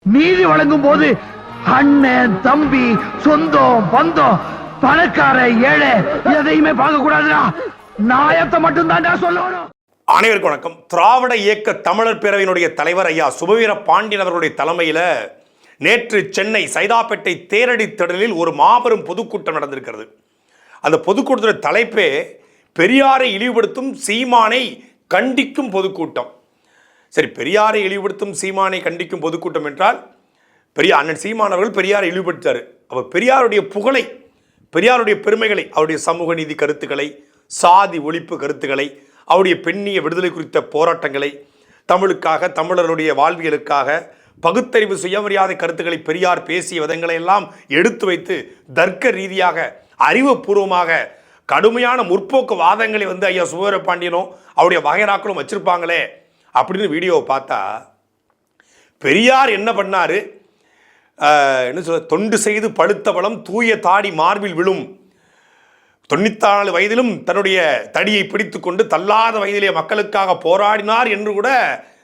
நீதி வழங்கும் போது அண்ணன் தம்பி சொந்தம் பந்தம் பணக்கார ஏழை எதையுமே பார்க்க கூடாதுடா. நாயத்தை மட்டும் தான் சொல்லணும். அனைவருக்கும் வணக்கம். திராவிட இயக்க தமிழர் பேரவையினுடைய தலைவர் ஐயா சுபவீர பாண்டியன் அவர்களுடைய தலைமையில் நேற்று சென்னை சைதாப்பேட்டை தேரடி திடலில் ஒரு மாபெரும் பொதுக்கூட்டம் நடந்திருக்கிறது. அந்த பொதுக்கூட்டத்தின் தலைப்பே பெரியாரை இழிவுபடுத்தும் சீமானை கண்டிக்கும் பொதுக்கூட்டம். சரி, பெரியாரை இழிவுபடுத்தும் சீமானை கண்டிக்கும் பொதுக்கூட்டம் என்றால் அண்ணன் சீமான் அவர்கள் பெரியாரை இழிவுபடுத்தார். அவர் பெரியாருடைய புகழை, பெரியாருடைய பெருமைகளை, அவருடைய சமூக நீதி கருத்துக்களை, சாதி ஒழிப்பு கருத்துக்களை, அவருடைய பெண்ணிய விடுதலை குறித்த போராட்டங்களை, தமிழுக்காக, தமிழருடைய வாழ்வியலுக்காக பகுத்தறிவு சுயமரியாதை கருத்துக்களை பெரியார் பேசிய விதங்களை எல்லாம் எடுத்து வைத்து தர்க்க ரீதியாக அறிவுபூர்வமாக கடுமையான முற்போக்கு வாதங்களை ஐயா சுபவீர பாண்டியனும் அவருடைய வகைராக்களும் வச்சிருப்பாங்களே அப்படின்னு வீடியோவை பார்த்தா, பெரியார் என்ன பண்ணாரு, என்ன சொல்ல, தொண்டு செய்து பழுத்த பழம் தூய தாடி மார்பில் விழும், 94 வயதிலும் தன்னுடைய தடியை பிடித்து கொண்டு தள்ளாத வயதிலே மக்களுக்காக போராடினார் என்று கூட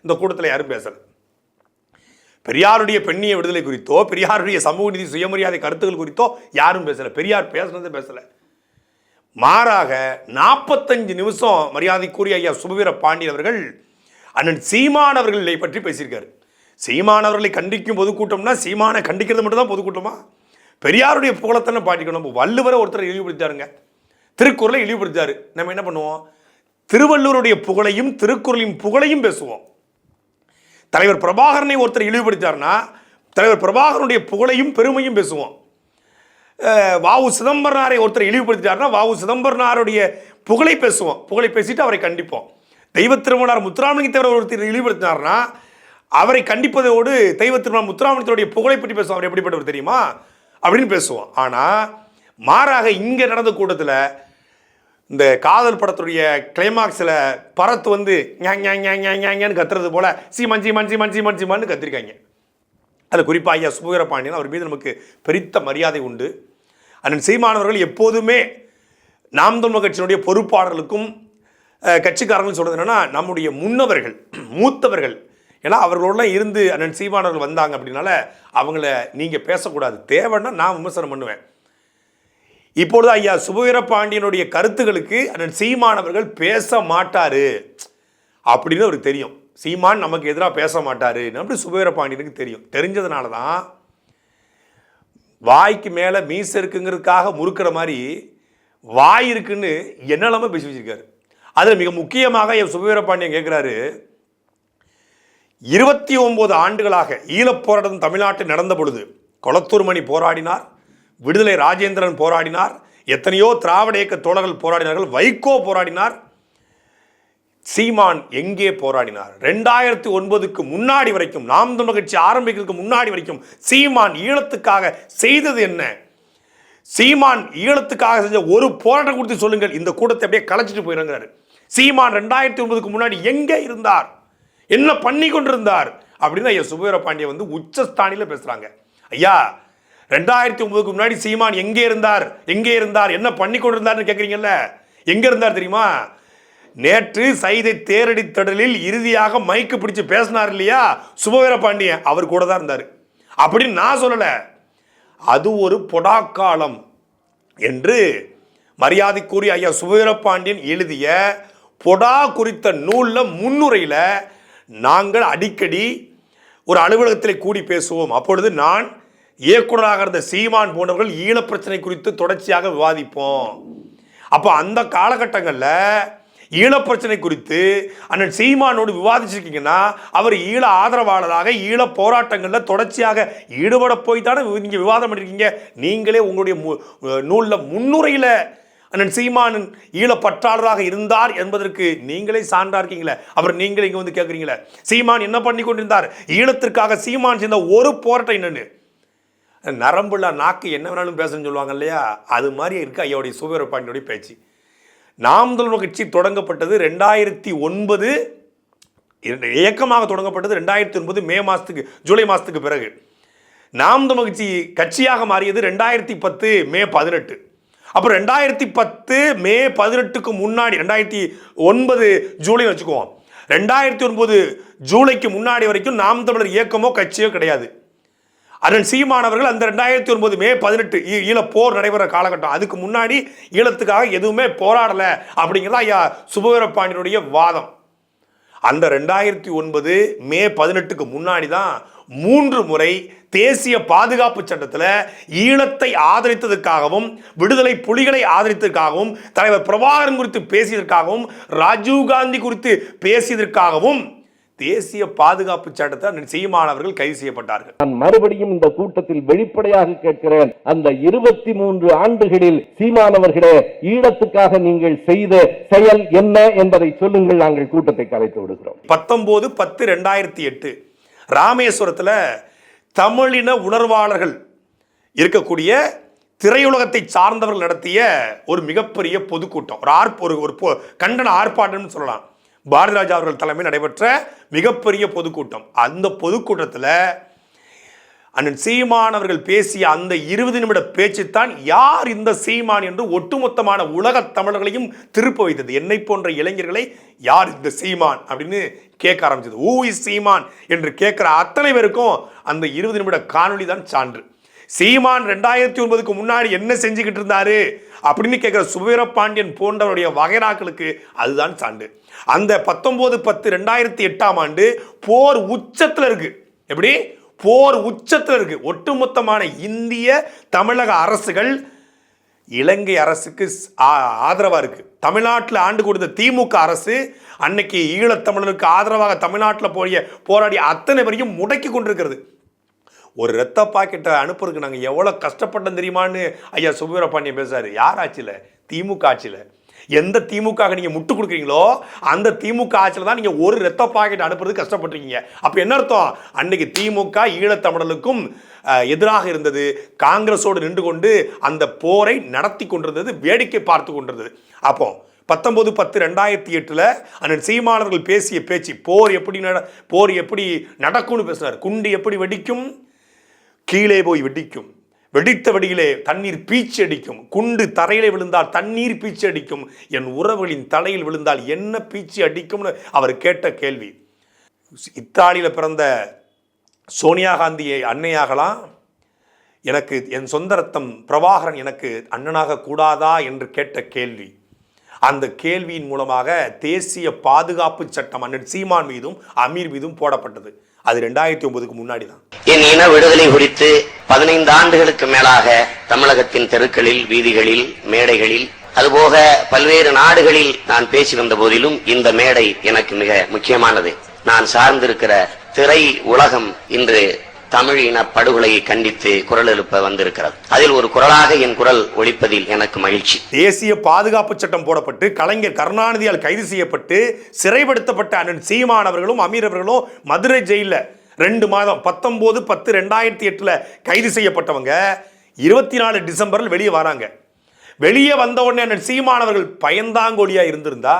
இந்த கூட்டத்தில் யாரும் பேசல. பெரியாருடைய பெண்ணிய விடுதலை குறித்தோ, பெரியாருடைய சமூக நீதி சுயமரியாதை கருத்துக்கள் குறித்தோ யாரும் பேசல. பெரியார் பேசுனதே பேசல. மாறாக 45 நிமிஷம் மரியாதைக்குரிய ஐயா சுபவீர பாண்டியன் அவர்கள் அண்ணன் சீமான் அவர்களை பற்றி பேசியிருக்காரு. சீமான் அவர்களை கண்டிக்கும் பொதுக்கூட்டம்னா சீமானை கண்டிக்கிறது மட்டும் தான் பொதுக்கூட்டமா? பெரியாருடைய புகழத்தானே பாட்டிக்கணும். வள்ளுவரை ஒருத்தர் இழிவுபடுத்தாருங்க, திருக்குறளை இழிவுபடுத்தாரு. நம்ம என்ன பண்ணுவோம்? திருவள்ளுவருடைய புகழையும் திருக்குறளின் புகழையும் பேசுவோம். தலைவர் பிரபாகரனை ஒருத்தர் இழிவுபடுத்தாருன்னா தலைவர் பிரபாகரனுடைய புகழையும் பெருமையும் பேசுவோம். வாவு சிதம்பரனாரை ஒருத்தர் இழிவுபடுத்திட்டாருன்னா வாவு சிதம்பரனாருடைய புகழை பேசுவோம். புகழை பேசிட்டு அவரை கண்டிப்போம். தெய்வ திருமணார் முத்துராமலிங்க தேவர் ஒருத்தர் இழிவுபடுத்தினார்னா அவரை கண்டிப்பதோடு தெய்வ திருமணம் முத்துராமலிங்கத்துடைய புகழை பற்றி பேசுவோம். அவர் எப்படிப்பட்டவர் தெரியுமா அப்படின்னு பேசுவோம். ஆனால் மாறாக இங்கே நடந்த கூட்டத்தில் இந்த காதல் படத்துடைய கிளைமாக்ஸில் பரத்து ஞான்னு கத்துறது போல சீமான் சீமான் சீமான் சீமான் சீமான்னு கத்திருக்காங்க. அதில் குறிப்பாக ஐயா சுபவீர பாண்டியன் அவர் மீது நமக்கு பெரித்த மரியாதை உண்டு. அண்ணன் சீமானவர்கள் எப்போதுமே நாம் தமிழர் கட்சியினுடைய பொறுப்பாளர்களுக்கும் கட்சிக்காரங்களும் சொல்கிறது என்னென்னா, நம்முடைய முன்னவர்கள், மூத்தவர்கள், ஏன்னா அவர்களோடலாம் இருந்து அண்ணன் சீமானவர்கள் வந்தாங்க அப்படின்னால அவங்கள நீங்கள் பேசக்கூடாது, தேவைன்னா நான் விமர்சனம் பண்ணுவேன். இப்பொழுது ஐயா சுபவீர பாண்டியனுடைய கருத்துக்களுக்கு அண்ணன் சீமானவர்கள் பேச மாட்டார் அப்படின்னு அவருக்கு தெரியும். சீமான் நமக்கு எதிராக பேச மாட்டார் அப்படி சுபவீர பாண்டியனுக்கு தெரியும். தெரிஞ்சதுனால தான் வாய்க்கு மேலே மீச இருக்குங்கிறதுக்காக முறுக்கிற மாதிரி வாய் இருக்குன்னு என்னெல்லாம பேசி வச்சிருக்காரு. அதில் மிக முக்கியமாக என் சுபவீர பாண்டியன் கேட்குறாரு, 29 ஆண்டுகளாக ஈழப் போராட்டம் தமிழ்நாட்டில் நடந்த பொழுது கொளத்தூர் மணி போராடினார், விடுதலை ராஜேந்திரன் போராடினார், எத்தனையோ திராவிட இயக்க தோழர்கள் போராடினார்கள், வைகோ போராடினார், சீமான் எங்கே போராடினார்? 2009க்கு முன்னாடி வரைக்கும், நாம் தமிழர் கட்சி ஆரம்பிக்கிறதுக்கு முன்னாடி வரைக்கும் சீமான் ஈழத்துக்காக செய்தது என்ன? சீமான் ஈழத்துக்காக செஞ்ச ஒரு போராட்டம் கொடுத்து சொல்லுங்கள், இந்த கூட்டத்தை அப்படியே கலைச்சிட்டு போயிருங்கிறாரு. சீமான் 2009க்கு முன்னாடி எங்கே இருந்தார், என்ன பண்ணி கொண்டிருந்தார் அப்படின்னு ஐயா சுபவீர பாண்டியன் உச்சஸ்தானியில் பேசுறாங்க. ஐயா 2009க்கு முன்னாடி சீமான் எங்கே இருந்தார் என்ன பண்ணி கொண்டிருந்தார்னு கேட்குறீங்கல்ல, எங்கே இருந்தார் தெரியுமா? நேற்று சைதை தேரடி திடலில் இறுதியாக மைக்கு பிடிச்சு பேசினார் இல்லையா சுபவீர பாண்டியன், அவர் கூட தான் இருந்தார் அப்படின்னு நான் சொல்லலை. அது ஒரு பொடாக்காலம் என்று மரியாதைக்குரிய ஐயா சுபவீர பாண்டியன் எழுதிய பொடா குறித்த நூலில் முன்னுரையில் நாங்கள் அடிக்கடி ஒரு அலுவலகத்தில் கூடி பேசுவோம். அப்பொழுது நான் இயக்குநராக இருந்த சீமான் போன்றவர்கள் ஈழப்பிரச்சனை குறித்து தொடர்ச்சியாக விவாதிப்போம். அப்போ அந்த காலகட்டங்களில் ஈழப்பிரச்சனை குறித்து அண்ணன் சீமானோடு விவாதிச்சிருக்கீங்கன்னா அவர் ஈழ ஆதரவாளராக ஈழ போராட்டங்களில் தொடர்ச்சியாக ஈடுபட போய் தானே நீங்கள் விவாதம் பண்ணியிருக்கீங்க. நீங்களே உங்களுடைய நூலில் முன்னுரையில் அண்ணன் சீமானன் ஈழப்பற்றாளராக இருந்தார் என்பதற்கு நீங்களே சான்றா இருக்கீங்களே. அப்புறம் நீங்களே இங்கே கேட்குறீங்களே சீமான் என்ன பண்ணி கொண்டிருந்தார், ஈழத்திற்காக சீமான் செய்த ஒரு போராட்டம் என்னன்னு? நரம்புள்ள நாக்கு என்ன வேணாலும் பேசணும்னு சொல்லுவாங்க இல்லையா, அது மாதிரி இருக்கு ஐயாவுடைய சுபவீர பாண்டியனுடைய பேச்சு. நாம் தமிழர் கட்சி தொடங்கப்பட்டது 2009, இயக்கமாக தொடங்கப்பட்டது 2009 மே மாதத்துக்கு, ஜூலை மாதத்துக்கு பிறகு. நாம் தமிழர் கட்சி கட்சியாக மாறியது 2010 மே 18. அப்புறம் 2010 மே 18க்கு முன்னாடி 2009 ஜூலை வச்சுக்குவோம். 2009 ஜூலைக்கு முன்னாடி வரைக்கும் நாம் தமிழர் இயக்கமோ கட்சியோ கிடையாது. அண்ணன் சீமான் அவர்கள் அந்த 2009 மே 18 ஈழப் போர் நடைபெற காலகட்டம், அதுக்கு முன்னாடி ஈழத்துக்காக எதுவுமே போராடல அப்படிங்கிறதா ஐயா சுபவீரபாண்டியனுடைய வாதம். அந்த 2009 மே 18க்கு முன்னாடி தான் 3 முறை தேசிய பாதுகாப்பு சட்டத்தில் ஈழத்தை ஆதரித்ததற்காகவும் விடுதலை புலிகளை ஆதரித்ததற்காகவும் தலைவர் பிரபாகரன் குறித்து பேசியதற்காகவும் ராஜீவ்காந்தி குறித்து பேசியதற்காகவும் தேசிய பாதுகாப்பு சட்டத்தை சீமான் அவர்கள் கைது செய்யப்பட்டார்கள். நான் மறுபடியும் இந்த கூட்டத்தில் வெளிப்படையாக கேட்கிறேன், அந்த 23 ஆண்டுகளில் சீமானவர்களே ஈழத்துக்காக நீங்கள் செய்த செயல் என்ன என்பதை சொல்லுங்கள், நாங்கள் கூட்டத்தை கலைத்து விடுகிறோம். 19/10/2008 ராமேஸ்வரத்தில் தமிழின உணர்வாளர்கள் இருக்கக்கூடிய திரையுலகத்தை சார்ந்தவர்கள் நடத்திய ஒரு மிகப்பெரிய பொதுக்கூட்டம், ஒரு கண்டன ஆர்ப்பாட்டம் சொல்லலாம். பாரதிராஜா அவர்கள் தலைமையில் நடைபெற்ற மிகப்பெரிய பொதுக்கூட்டம். அந்த பொதுக்கூட்டத்தில் அண்ணன் சீமான் அவர்கள் பேசிய அந்த 20 நிமிட பேச்சுத்தான் யார் இந்த சீமான் என்று ஒட்டுமொத்தமான உலக தமிழர்களையும் திருப்ப வைத்தது. என்னை போன்ற இளைஞர்களை யார் இந்த சீமான் அப்படின்னு கேட்க ஆரம்பிச்சது. ஊ இஸ் சீமான் என்று கேட்கிற அத்தனை பேருக்கும் அந்த 20 நிமிட காணொலி தான் சான்று. சீமான் 2009க்கு முன்னாடி என்ன செஞ்சுக்கிட்டு இருந்தாரு அப்படின்னு கேட்கிற சுபவீரபாண்டியன் போன்றவருடைய வகைராக்களுக்கு அதுதான் சான்று. அந்த 19/10/2008 போர் உச்சத்தில் இருக்கு. எப்படி போர் உச்சத்தில் இருக்கு. ஒட்டுமொத்தமான இந்திய தமிழக அரசுகள் இலங்கை அரசுக்கு ஆதரவா இருக்கு. தமிழ்நாட்டில் ஆண்டு கொடுத்த திமுக அரசு அன்னைக்கு ஈழத்தமிழருக்கு ஆதரவாக தமிழ்நாட்டில் போராடிய அத்தனை பேரையும் முடக்கி கொண்டிருக்கிறது. ஒரு ரத்த பாக்கெட்டை அனுப்புறதுக்கு நாங்கள் எவ்வளோ கஷ்டப்பட்டோம் தெரியுமான்னு ஐயா சுபவீரபாண்டியன் பேசுறாரு. யார் ஆட்சியில்? திமுக ஆட்சியில். எந்த திமுக நீங்கள் முட்டு கொடுக்குறீங்களோ அந்த திமுக ஆட்சியில் தான் நீங்கள் ஒரு ரத்த பாக்கெட் அனுப்புறது கஷ்டப்பட்டிருக்கீங்க. அப்போ என்ன அர்த்தம்? அன்னைக்கு திமுக ஈழத்தமிழர்களுக்கும் எதிராக இருந்தது, காங்கிரஸோடு நின்று கொண்டு அந்த போரை நடத்தி கொண்டிருந்தது, வேடிக்கை பார்த்து கொண்டிருந்தது. அப்போ 19/10/2008 அண்ணன் சீமானவர்கள் பேசிய பேச்சு போர் எப்படி நடக்கும்னு பேசுறாரு. குண்டு எப்படி வெடிக்கும்? கீழே போய் வெடிக்கும். வெடித்த வெடியிலே தண்ணீர் பீச்சி அடிக்கும். குண்டு தரையிலே விழுந்தால் தண்ணீர் பீச்சி அடிக்கும். என் உறவுகளின் தலையில் விழுந்தால் என்ன பீச்சி அடிக்கும்னு அவர் கேட்ட கேள்வி. இத்தாலியில் பிறந்த சோனியா காந்தியை அன்னையாகலாம், எனக்கு என் சொந்த ரத்தம் பிரபாகரன் எனக்கு அண்ணனாக கூடாதா என்று கேட்ட கேள்வி. அந்த கேள்வியின் மூலமாக தேசிய பாதுகாப்பு சட்டம் அண்ணன் சீமான் மீதும் அமீர் மீதும் போடப்பட்டது. அது 2009க்கு முன்னாடி தான். என் இன விடுதலை குறித்து 15 ஆண்டுகளுக்கு மேலாக தமிழகத்தின் தெருக்களில், வீதிகளில், மேடைகளில், அதுபோக பல்வேறு நாடுகளில் நான் பேசி வந்த போதிலும் இந்த மேடை எனக்கு மிக முக்கியமானது. நான் சார்ந்திருக்கிற திரை உலகம் இன்று தமிழ் இன படுகொலையை கண்டித்து குரல் எழுப்ப வந்திருக்கிறது. அதில் ஒரு குரலாக என் குரல் ஒலிப்பதில் எனக்கு மகிழ்ச்சி. தேசிய பாதுகாப்பு சட்டம் போடப்பட்டு கலைஞர் கருணாநிதியால் கைது செய்யப்பட்டு சிறைப்படுத்தப்பட்ட அண்ணன் சீமான் அவர்களும் அமீர் அவர்களும் மதுரை ஜெயில 2 மாதம் 19/10/2008 கைது செய்யப்பட்டவங்க 24 டிசம்பரில் வெளியே வராங்க. வெளியே வந்த உடனே அண்ணன் சீமான் அவர்கள் பயந்தாங்கோலியா இருந்திருந்தா,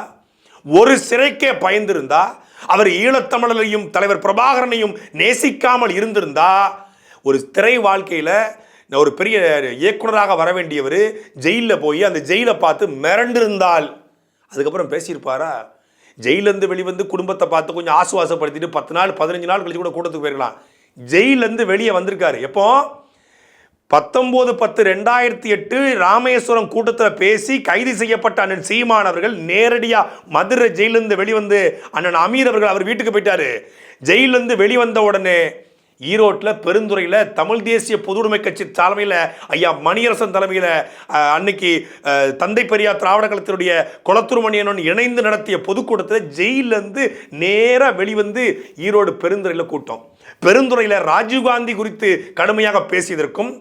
ஒரு சிறைக்கே பயந்திருந்தா, அவர் ஈழத்தமிழரையும் தலைவர் பிரபாகரனையும் நேசிக்காமல் இருந்திருந்தா, ஒரு திரை வாழ்க்கையில் ஒரு பெரிய இயக்குனராக வர வேண்டியவர் ஜெயிலில் போய் அந்த ஜெயிலை பார்த்து மிரண்டிருந்தால் அதுக்கப்புறம் பேசியிருப்பாரா? ஜெயிலேருந்து வெளிவந்து குடும்பத்தை பார்த்து கொஞ்சம் ஆசுவாசப்படுத்திட்டு 10 நாள் 15 நாள் கழிச்சு கூட கூட்டத்துக்கு போயிருக்கலாம். ஜெயிலேருந்து வெளியே வந்திருக்காரு. எப்போ? 19/10/2008 ராமேஸ்வரம் கூட்டத்தில் பேசி கைது செய்யப்பட்ட அண்ணன் சீமான் அவர்கள் நேரடியாக மதுரை ஜெயிலிருந்து வெளிவந்து அண்ணன் அமீர் அவர்கள் அவர் வீட்டுக்கு போயிட்டாரு. ஜெயிலிருந்து வெளிவந்த உடனே ஈரோட்டில் பெருந்துறையில் தமிழ் தேசிய பொதுவுடைமை கட்சி தலைமையில் ஐயா மணியரசன் தலைமையில் அன்னைக்கு தந்தை பெரியார் திராவிட கழகத்தினுடைய குளத்தூர் மணியனன் இணைந்து நடத்திய பொதுக்கூட்டத்தில் ஜெயிலிருந்து நேராக வெளிவந்து ஈரோடு பெருந்துறையில் கூட்டம். பெருந்துறையில் ராஜீவ்காந்தி குறித்து கடுமையாக பேசியதற்கும்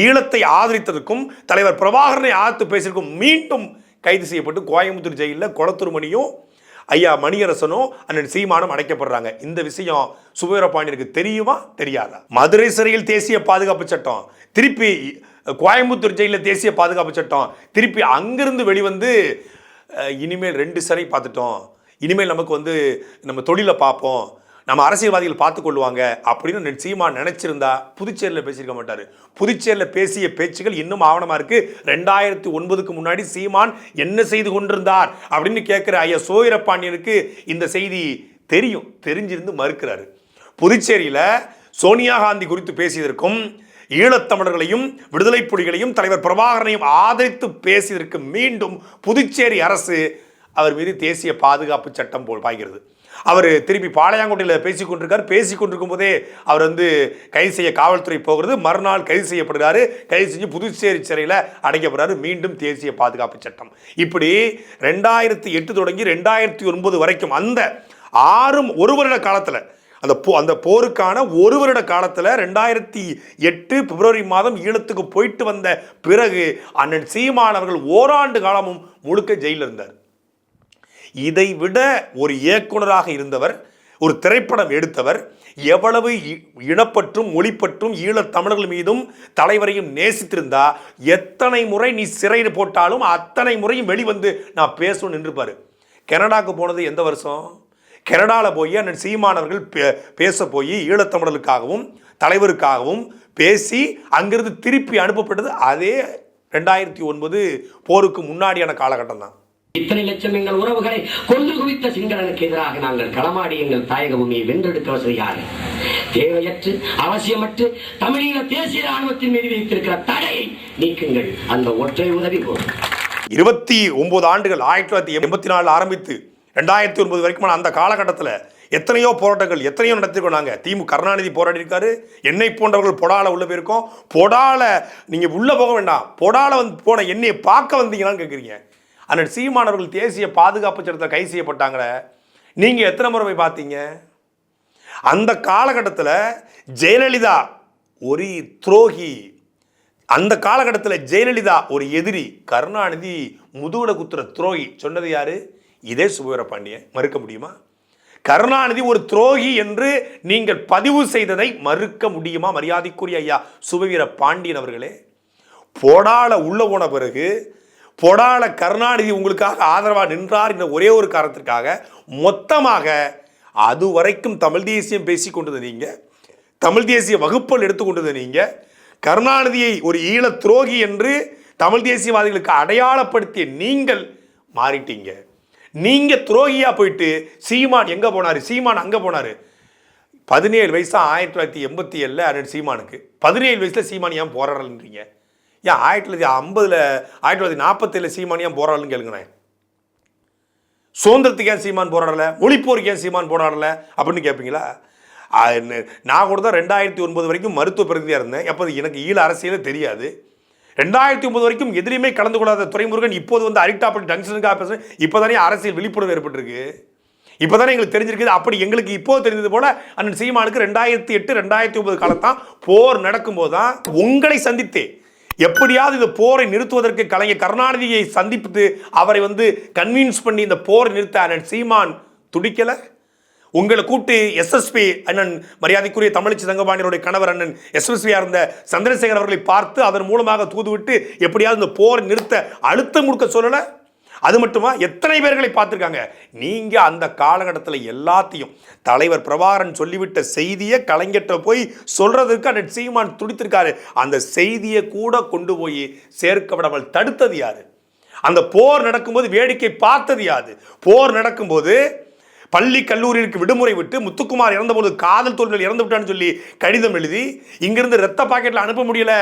ஈழத்தை ஆதரித்ததற்கும் தலைவர் பிரபாகரனை ஆதரித்து பேசியிருக்கும் மீண்டும் கைது செய்யப்பட்டு கோயம்புத்தூர் ஜெயிலில் குளத்தூர் மணியும் ஐயா மணியரசனும் அண்ணன் சீமானும் அடைக்கப்படுறாங்க. இந்த விஷயம் சுபவீரபாண்டியனுக்கு தெரியுமா தெரியாதா? மதுரை சிறையில் தேசிய பாதுகாப்பு சட்டம், திருப்பி கோயம்புத்தூர் ஜெயிலில் தேசிய பாதுகாப்பு சட்டம், திருப்பி அங்கிருந்து வெளிவந்து இனிமேல் 2 சிறை பார்த்துட்டோம், இனிமேல் நமக்கு நம்ம தொழிலை பார்ப்போம், நம்ம அரசியல்வாதிகள் பார்த்து கொள்வாங்க அப்படின்னு சீமான் நினைச்சிருந்தா புதுச்சேரியில் பேசியிருக்க மாட்டார். புதுச்சேரியில் பேசிய பேச்சுகள் இன்னும் ஆவணமாக இருக்கு. 2009க்கு முன்னாடி சீமான் என்ன செய்து கொண்டிருந்தார் அப்படின்னு கேட்குற ஐயா சுபவீரபாண்டியனுக்கு இந்த செய்தி தெரியும், தெரிஞ்சிருந்து மறுக்கிறாரு. புதுச்சேரியில் சோனியா காந்தி குறித்து பேசியதற்கும் ஈழத்தமிழர்களையும் விடுதலை புலிகளையும் தலைவர் பிரபாகரனையும் ஆதரித்து பேசியதற்கு மீண்டும் புதுச்சேரி அரசு அவர் மீது தேசிய பாதுகாப்பு சட்டம் போல் பாய்கிறது. அவர் திருப்பி பாளையங்கோட்டையில் பேசிக்கொண்டிருக்கும் போதே அவர் கைது செய்ய காவல்துறை போகிறது. மறுநாள் கைது செய்யப்படுகிறாரு. கைது செஞ்சு புதுச்சேரி சிறையில் அடைக்கப்படுறாரு. மீண்டும் தேசிய பாதுகாப்பு சட்டம். இப்படி 2008 தொடங்கி 2009 வரைக்கும் அந்த ஒரு வருட காலத்தில் அந்த போருக்கான ஒரு வருட காலத்தில் 2008 பிப்ரவரி மாதம் ஈழத்துக்கு போயிட்டு வந்த பிறகு அண்ணன் சீமான் அவர்கள் ஓராண்டு காலமும் முழுக்க ஜெயிலில் இருந்தார். இதை விட ஒரு இயக்குனராக இருந்தவர், ஒரு திரைப்படம் எடுத்தவர், எவ்வளவு இனப்பற்றும் மொழிப்பற்றும் ஈழத் தமிழர்கள் மீதும் தலைவரையும் நேசித்திருந்தா எத்தனை முறை நீ சிறையில் போட்டாலும் அத்தனை முறையும் வெளிவந்து நான் பேசணும்னு நின்றுப்பாரு. கனடாவுக்கு போனது எந்த வருஷம்? கனடாவில் போய் அண்ணன் சீமானவர்கள் பேச போய் ஈழத்தமிழர்களுக்காகவும் தலைவருக்காகவும் பேசி அங்கிருந்து திருப்பி அனுப்பப்பட்டது அதே 2009 போருக்கு முன்னாடியான காலகட்டம் தான். இத்தனை லட்சம் எங்கள் உறவுகளை கொண்டு குவித்த சிங்களனுக்கு எதிராக நாங்கள் களமாடி எங்கள் தாயக பூமியை வென்றெடுக்க வசதியாக தேவையற்று அவசியமற்று தமிழீழ தேசிய ராணுவத்தின் மீது வைத்திருக்கிற தடையை நீக்குங்கள். அந்த ஒற்றை உதவி போதும். 29 ஆண்டுகள் 1984 ஆரம்பித்து 2009 வரைக்கும் அந்த காலகட்டத்தில் எத்தனையோ போராட்டங்கள் எத்தனையோ நடத்திருக்கோம். நாங்கள் திமுக கருணாநிதி போராடி இருக்காரு. என்னை போன்றவர்கள் பொடால உள்ள போயிருக்கோம். பொடால நீங்கள் உள்ளே போக வேண்டாம், பொடால போன என்னையை பார்க்க வந்தீங்களான்னு கேட்குறீங்க. அண்ணன் சீமானவர்கள் தேசிய பாதுகாப்பு சட்டத்தில் கைது செய்யப்பட்டாங்களே, நீங்கள் எத்தனை முறை போய் பார்த்தீங்க? அந்த காலகட்டத்தில் ஜெயலலிதா ஒரு துரோகி, அந்த காலகட்டத்தில் ஜெயலலிதா ஒரு எதிரி, கருணாநிதி முதுகுல குத்துற துரோகி சொன்னது யாரு? இதே சுபவீரபாண்டியன். மறுக்க முடியுமா? கருணாநிதி ஒரு துரோகி என்று நீங்கள் பதிவு செய்ததை மறுக்க முடியுமா? மரியாதைக்குரிய ஐயா சுபவீரபாண்டியன் அவர்களே, போடால உள்ள போன பிறகு பொடால கருணாநிதி உங்களுக்காக ஆதரவாக நின்றார் என்ற ஒரே ஒரு காரணத்திற்காக மொத்தமாக அது வரைக்கும் தமிழ் தேசியம் பேசிக்கொண்டது நீங்கள், தமிழ் தேசிய வகுப்புகள் எடுத்துக்கொண்டது நீங்கள், கருணாநிதியை ஒரு ஈழ துரோகி என்று தமிழ் தேசியவாதிகளுக்கு அடையாளப்படுத்திய நீங்கள் மாறிட்டீங்க. நீங்கள் துரோகியா போயிட்டு சீமான் எங்கே போனார், சீமான் அங்கே போனார். 17 வயசு 1987 அண்ணன் சீமானுக்கு 17 வயசில் சீமான் ஏன் போராடலன்றீங்க? ஏன் 1950 1947 சீமான் ஏன் போராடலன்னு கேளுங்களேன். சுதந்திரத்துக்கு ஏன் சீமான் போராடலை, மொழிப்போருக்கு ஏன் சீமான் போராடலை அப்படின்னு கேட்பீங்களா? நான் கூட தான் 2009 வரைக்கும் மருத்துவ பிரதிநிதியாக இருந்தேன். எப்போ எனக்கு ஈழ அரசியலே தெரியாது. 2009 வரைக்கும் எதிரியுமே கலந்து கொள்ளாத துரைமுருகன் இப்போது அரிட்டாப்பட்டி ஜங்ஷனுக்காக பேசுகிறேன். இப்போ தானே அரசியல் விழிப்புணர்வு ஏற்பட்டிருக்கு, இப்போ தானே எங்களுக்கு தெரிஞ்சிருக்குது. அப்படி எங்களுக்கு இப்போது தெரிஞ்சது போல அண்ணன் சீமானுக்கு 2008 2009 காலத்தான் போர் நடக்கும்போது தான் உங்களை சந்தித்தேன். எப்படியாவது இந்த போரை நிறுத்துவதற்கு கலைஞர் கருணாநிதியை சந்தித்து அவரை கன்வின்ஸ் பண்ணி இந்த போரை நிறுத்த அண்ணன் சீமான் துடிக்கலை. உங்களை கூப்பிட்டு எஸ்எஸ்பி அண்ணன் மரியாதைக்குரிய தமிழிச்சி தங்கபாண்டியனுடைய கணவர் அண்ணன் எஸ்எஸ்பியா இருந்த சந்திரசேகர் அவர்களை பார்த்து அதன் மூலமாக தூதுவிட்டு எப்படியாவது இந்த போரை நிறுத்த அழுத்தம் கொடுக்க சொல்லலை. அது மட்டுமா, எத்தனை பேர்களை பார்த்துருக்காங்க. நீங்கள் அந்த காலகட்டத்தில் எல்லாத்தையும் தலைவர் பிரபாகரன் சொல்லிவிட்ட செய்தியை கலைஞர்கிட்ட போய் சொல்றதுக்கு அண்ணன் சீமான் துடித்திருக்காரு. அந்த செய்தியை கூட கொண்டு போய் சேர்க்க விடாமல் தடுத்தது யாரு? அந்த போர் நடக்கும்போது வேடிக்கை பார்த்தது யாது? போர் நடக்கும்போது பள்ளி கல்லூரிக்கு விடுமுறை விட்டு முத்துக்குமார் இறந்தபோது காதல் தோல்வியில் இறந்து விட்டான்னு சொல்லி கடிதம் எழுதி இங்கிருந்து ரத்த பாக்கெட்டில் அனுப்ப முடியல.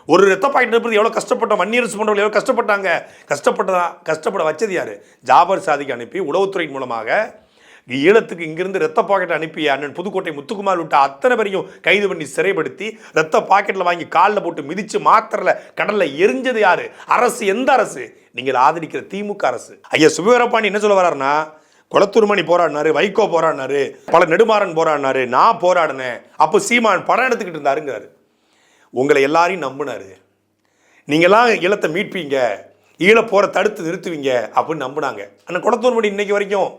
ஒரு ரத்த பாக்கெட் அனுப்புறது எவ்வளோ கஷ்டப்பட்டோம், மன்னியரசு போன்றவர்கள் எவ்வளோ கஷ்டப்பட்டாங்க. கஷ்டப்பட வச்சது யாரு? ஜாபர் சாதிக்கு அனுப்பி உளவுத்துறை மூலமாக ஈழத்துக்கு இங்கிருந்து ரத்த பாக்கெட் அனுப்பிய அண்ணன் புதுக்கோட்டை முத்துக்குமார் விட்ட அத்தனை பேரையும் கைது பண்ணி சிறைப்படுத்தி ரத்த பாக்கெட்டில் வாங்கி காலில் போட்டு மிதிச்சு மாத்திரல கடலில் எரிஞ்சது யாரு? அரசு. எந்த அரசு? நீங்கள் ஆதரிக்கிற திமுக அரசு. ஐயா சுபவீரபாண்டி என்ன சொல்ல வர்றாருன்னா, கொளத்தூர்மணி போராடினாரு, வைகோ போராடினாரு, பல நெடுமாறன் போராடினாரு, நான் போராடினேன், அப்போ சீமான் படம் எடுத்துக்கிட்டு இருந்தாருங்கிறாரு. உங்களை எல்லாரையும் நம்பினாரு. நீங்களாம் ஈழத்தை மீட்பீங்க, ஈழ போற தடுத்து நிறுத்துவீங்க அப்படின்னு நம்பினாங்க. ஆனால் கொளத்தூர்மணி இன்னைக்கு வரைக்கும்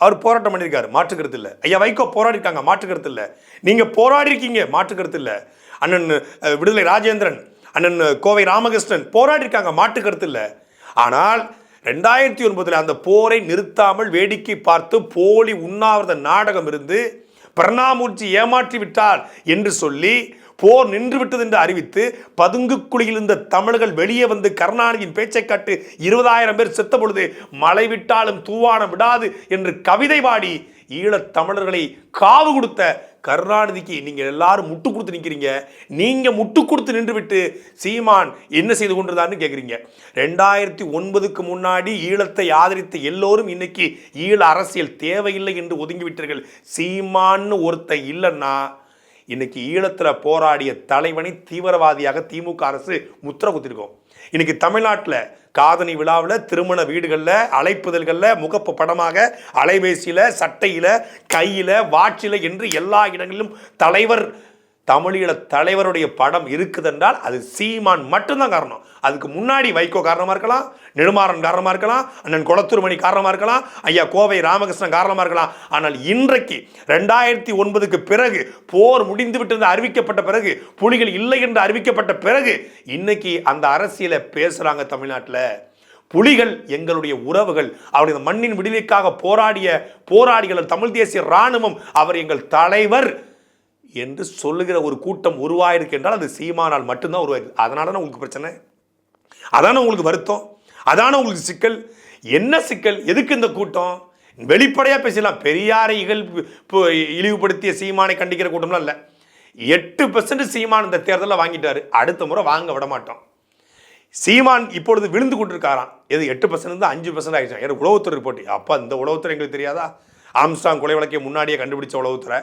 அவர் போராட்டம் பண்ணியிருக்காரு, மாற்றுக்கிறது இல்லை. ஐயா வைகோ போராடிருக்காங்க, மாற்றுக்கிறது இல்லை. நீங்கள் போராடி இருக்கீங்க, மாற்றுக்கிறது இல்லை. அண்ணன் விடுதலை ராஜேந்திரன், அண்ணன் கோவை ராமகிருஷ்ணன் போராடி இருக்காங்க, மாற்றுக்கிறது இல்லை. ஆனால் 2009 அந்த போரை நிறுத்தாமல் வேடிக்கை பார்த்து போலி உண்ணாவிரத நாடகம் இருந்து பிரணாமூர்த்தி ஏமாற்றி விட்டார் என்று சொல்லி போர் நின்று விட்டது என்று அறிவித்து பதுங்கு குழியில் இருந்த தமிழர்கள் வெளியே வந்து கருணாநிதியின் பேச்சை காட்டு 20,000 பேர் செத்த பொழுது மழை விட்டாலும் தூவானம் விடாது என்று கவிதை பாடி ஈழத் தமிழர்களை காவு கொடுத்த கருணாநிதிக்கு நீங்க எல்லாரும் முட்டு கொடுத்து நிற்கிறீங்க. நீங்க முட்டு கொடுத்து நின்று விட்டு சீமான் என்ன செய்து கொண்டிருந்தான்னு கேட்குறீங்க. 2009க்கு முன்னாடி ஈழத்தை ஆதரித்த எல்லோரும் இன்னைக்கு ஈழ அரசியல் தேவையில்லை என்று ஒதுங்கிவிட்டீர்கள். சீமான்னு ஒருத்த இல்லைன்னா இன்னைக்கு ஈழத்தில் போராடிய தலைவனை தீவிரவாதியாக திமுக அரசு முத்திர குத்திருக்கோம். இன்னைக்கு தமிழ்நாட்டில் காதணி விழாவில், திருமண வீடுகளில், அழைப்புதல்களில், முகப்பு படமாக, அலைபேசியில், சட்டையில், கையில், வாட்சில் என்று எல்லா இடங்களிலும் தலைவர், தமிழீழ தலைவருடைய படம் இருக்குதென்றால் அது சீமான் மட்டும்தான் காரணம். அதுக்கு முன்னாடி வைகோ காரணமாக இருக்கலாம், நெடுமாறன் காரணமாக இருக்கலாம், அண்ணன் கொளத்தூர்மணி காரணமாக இருக்கலாம், ஐயா கோவை ராமகிருஷ்ணன் காரணமாக இருக்கலாம். ஆனால் இன்றைக்கு 2009க்கு பிறகு போர் முடிந்து விட்டு அறிவிக்கப்பட்ட பிறகு, புலிகள் இல்லை என்று அறிவிக்கப்பட்ட பிறகு இன்னைக்கு அந்த அரசியலை பேசுகிறாங்க தமிழ்நாட்டில். புலிகள் எங்களுடைய உறவுகள், அவருடைய மண்ணின் விடுதலைக்காக போராடிகள், தமிழ் தேசிய இராணுவம், அவர் எங்கள் தலைவர் என்று சொல்லுகிற ஒரு கூட்டம் உருவாயிருக்கு என்றால் அது சீமானால் மட்டும்தான் உருவாயிருக்கு. அதனால தான் உங்களுக்கு பிரச்சனை, அதான உங்களுக்கு வருத்தம், அதான உங்களுக்கு சிக்கல். என்ன சிக்கல்? எதுக்கு இந்த கூட்டம்? வெளிப்படையாக பேசலாம். பெரியாரை இழிவுபடுத்திய சீமானை கண்டிக்கிற கூட்டம்லாம் இல்லை. 8% சீமான் இந்த தேர்தலில் வாங்கிட்டாரு. அடுத்த முறை வாங்க விட மாட்டோம். சீமான் இப்பொழுது விழுந்து கொண்டிருக்காராம். எது 8% 5% ஆயிடுச்சு. எனக்கு உளவுத்துறை ரிப்போர்ட். அப்போ இந்த உளவுத்துறை எங்களுக்கு தெரியாதா? ஆம்ஸ்டாங் கொலை வழக்கை முன்னாடியே கண்டுபிடிச்ச உளவுத்துறை,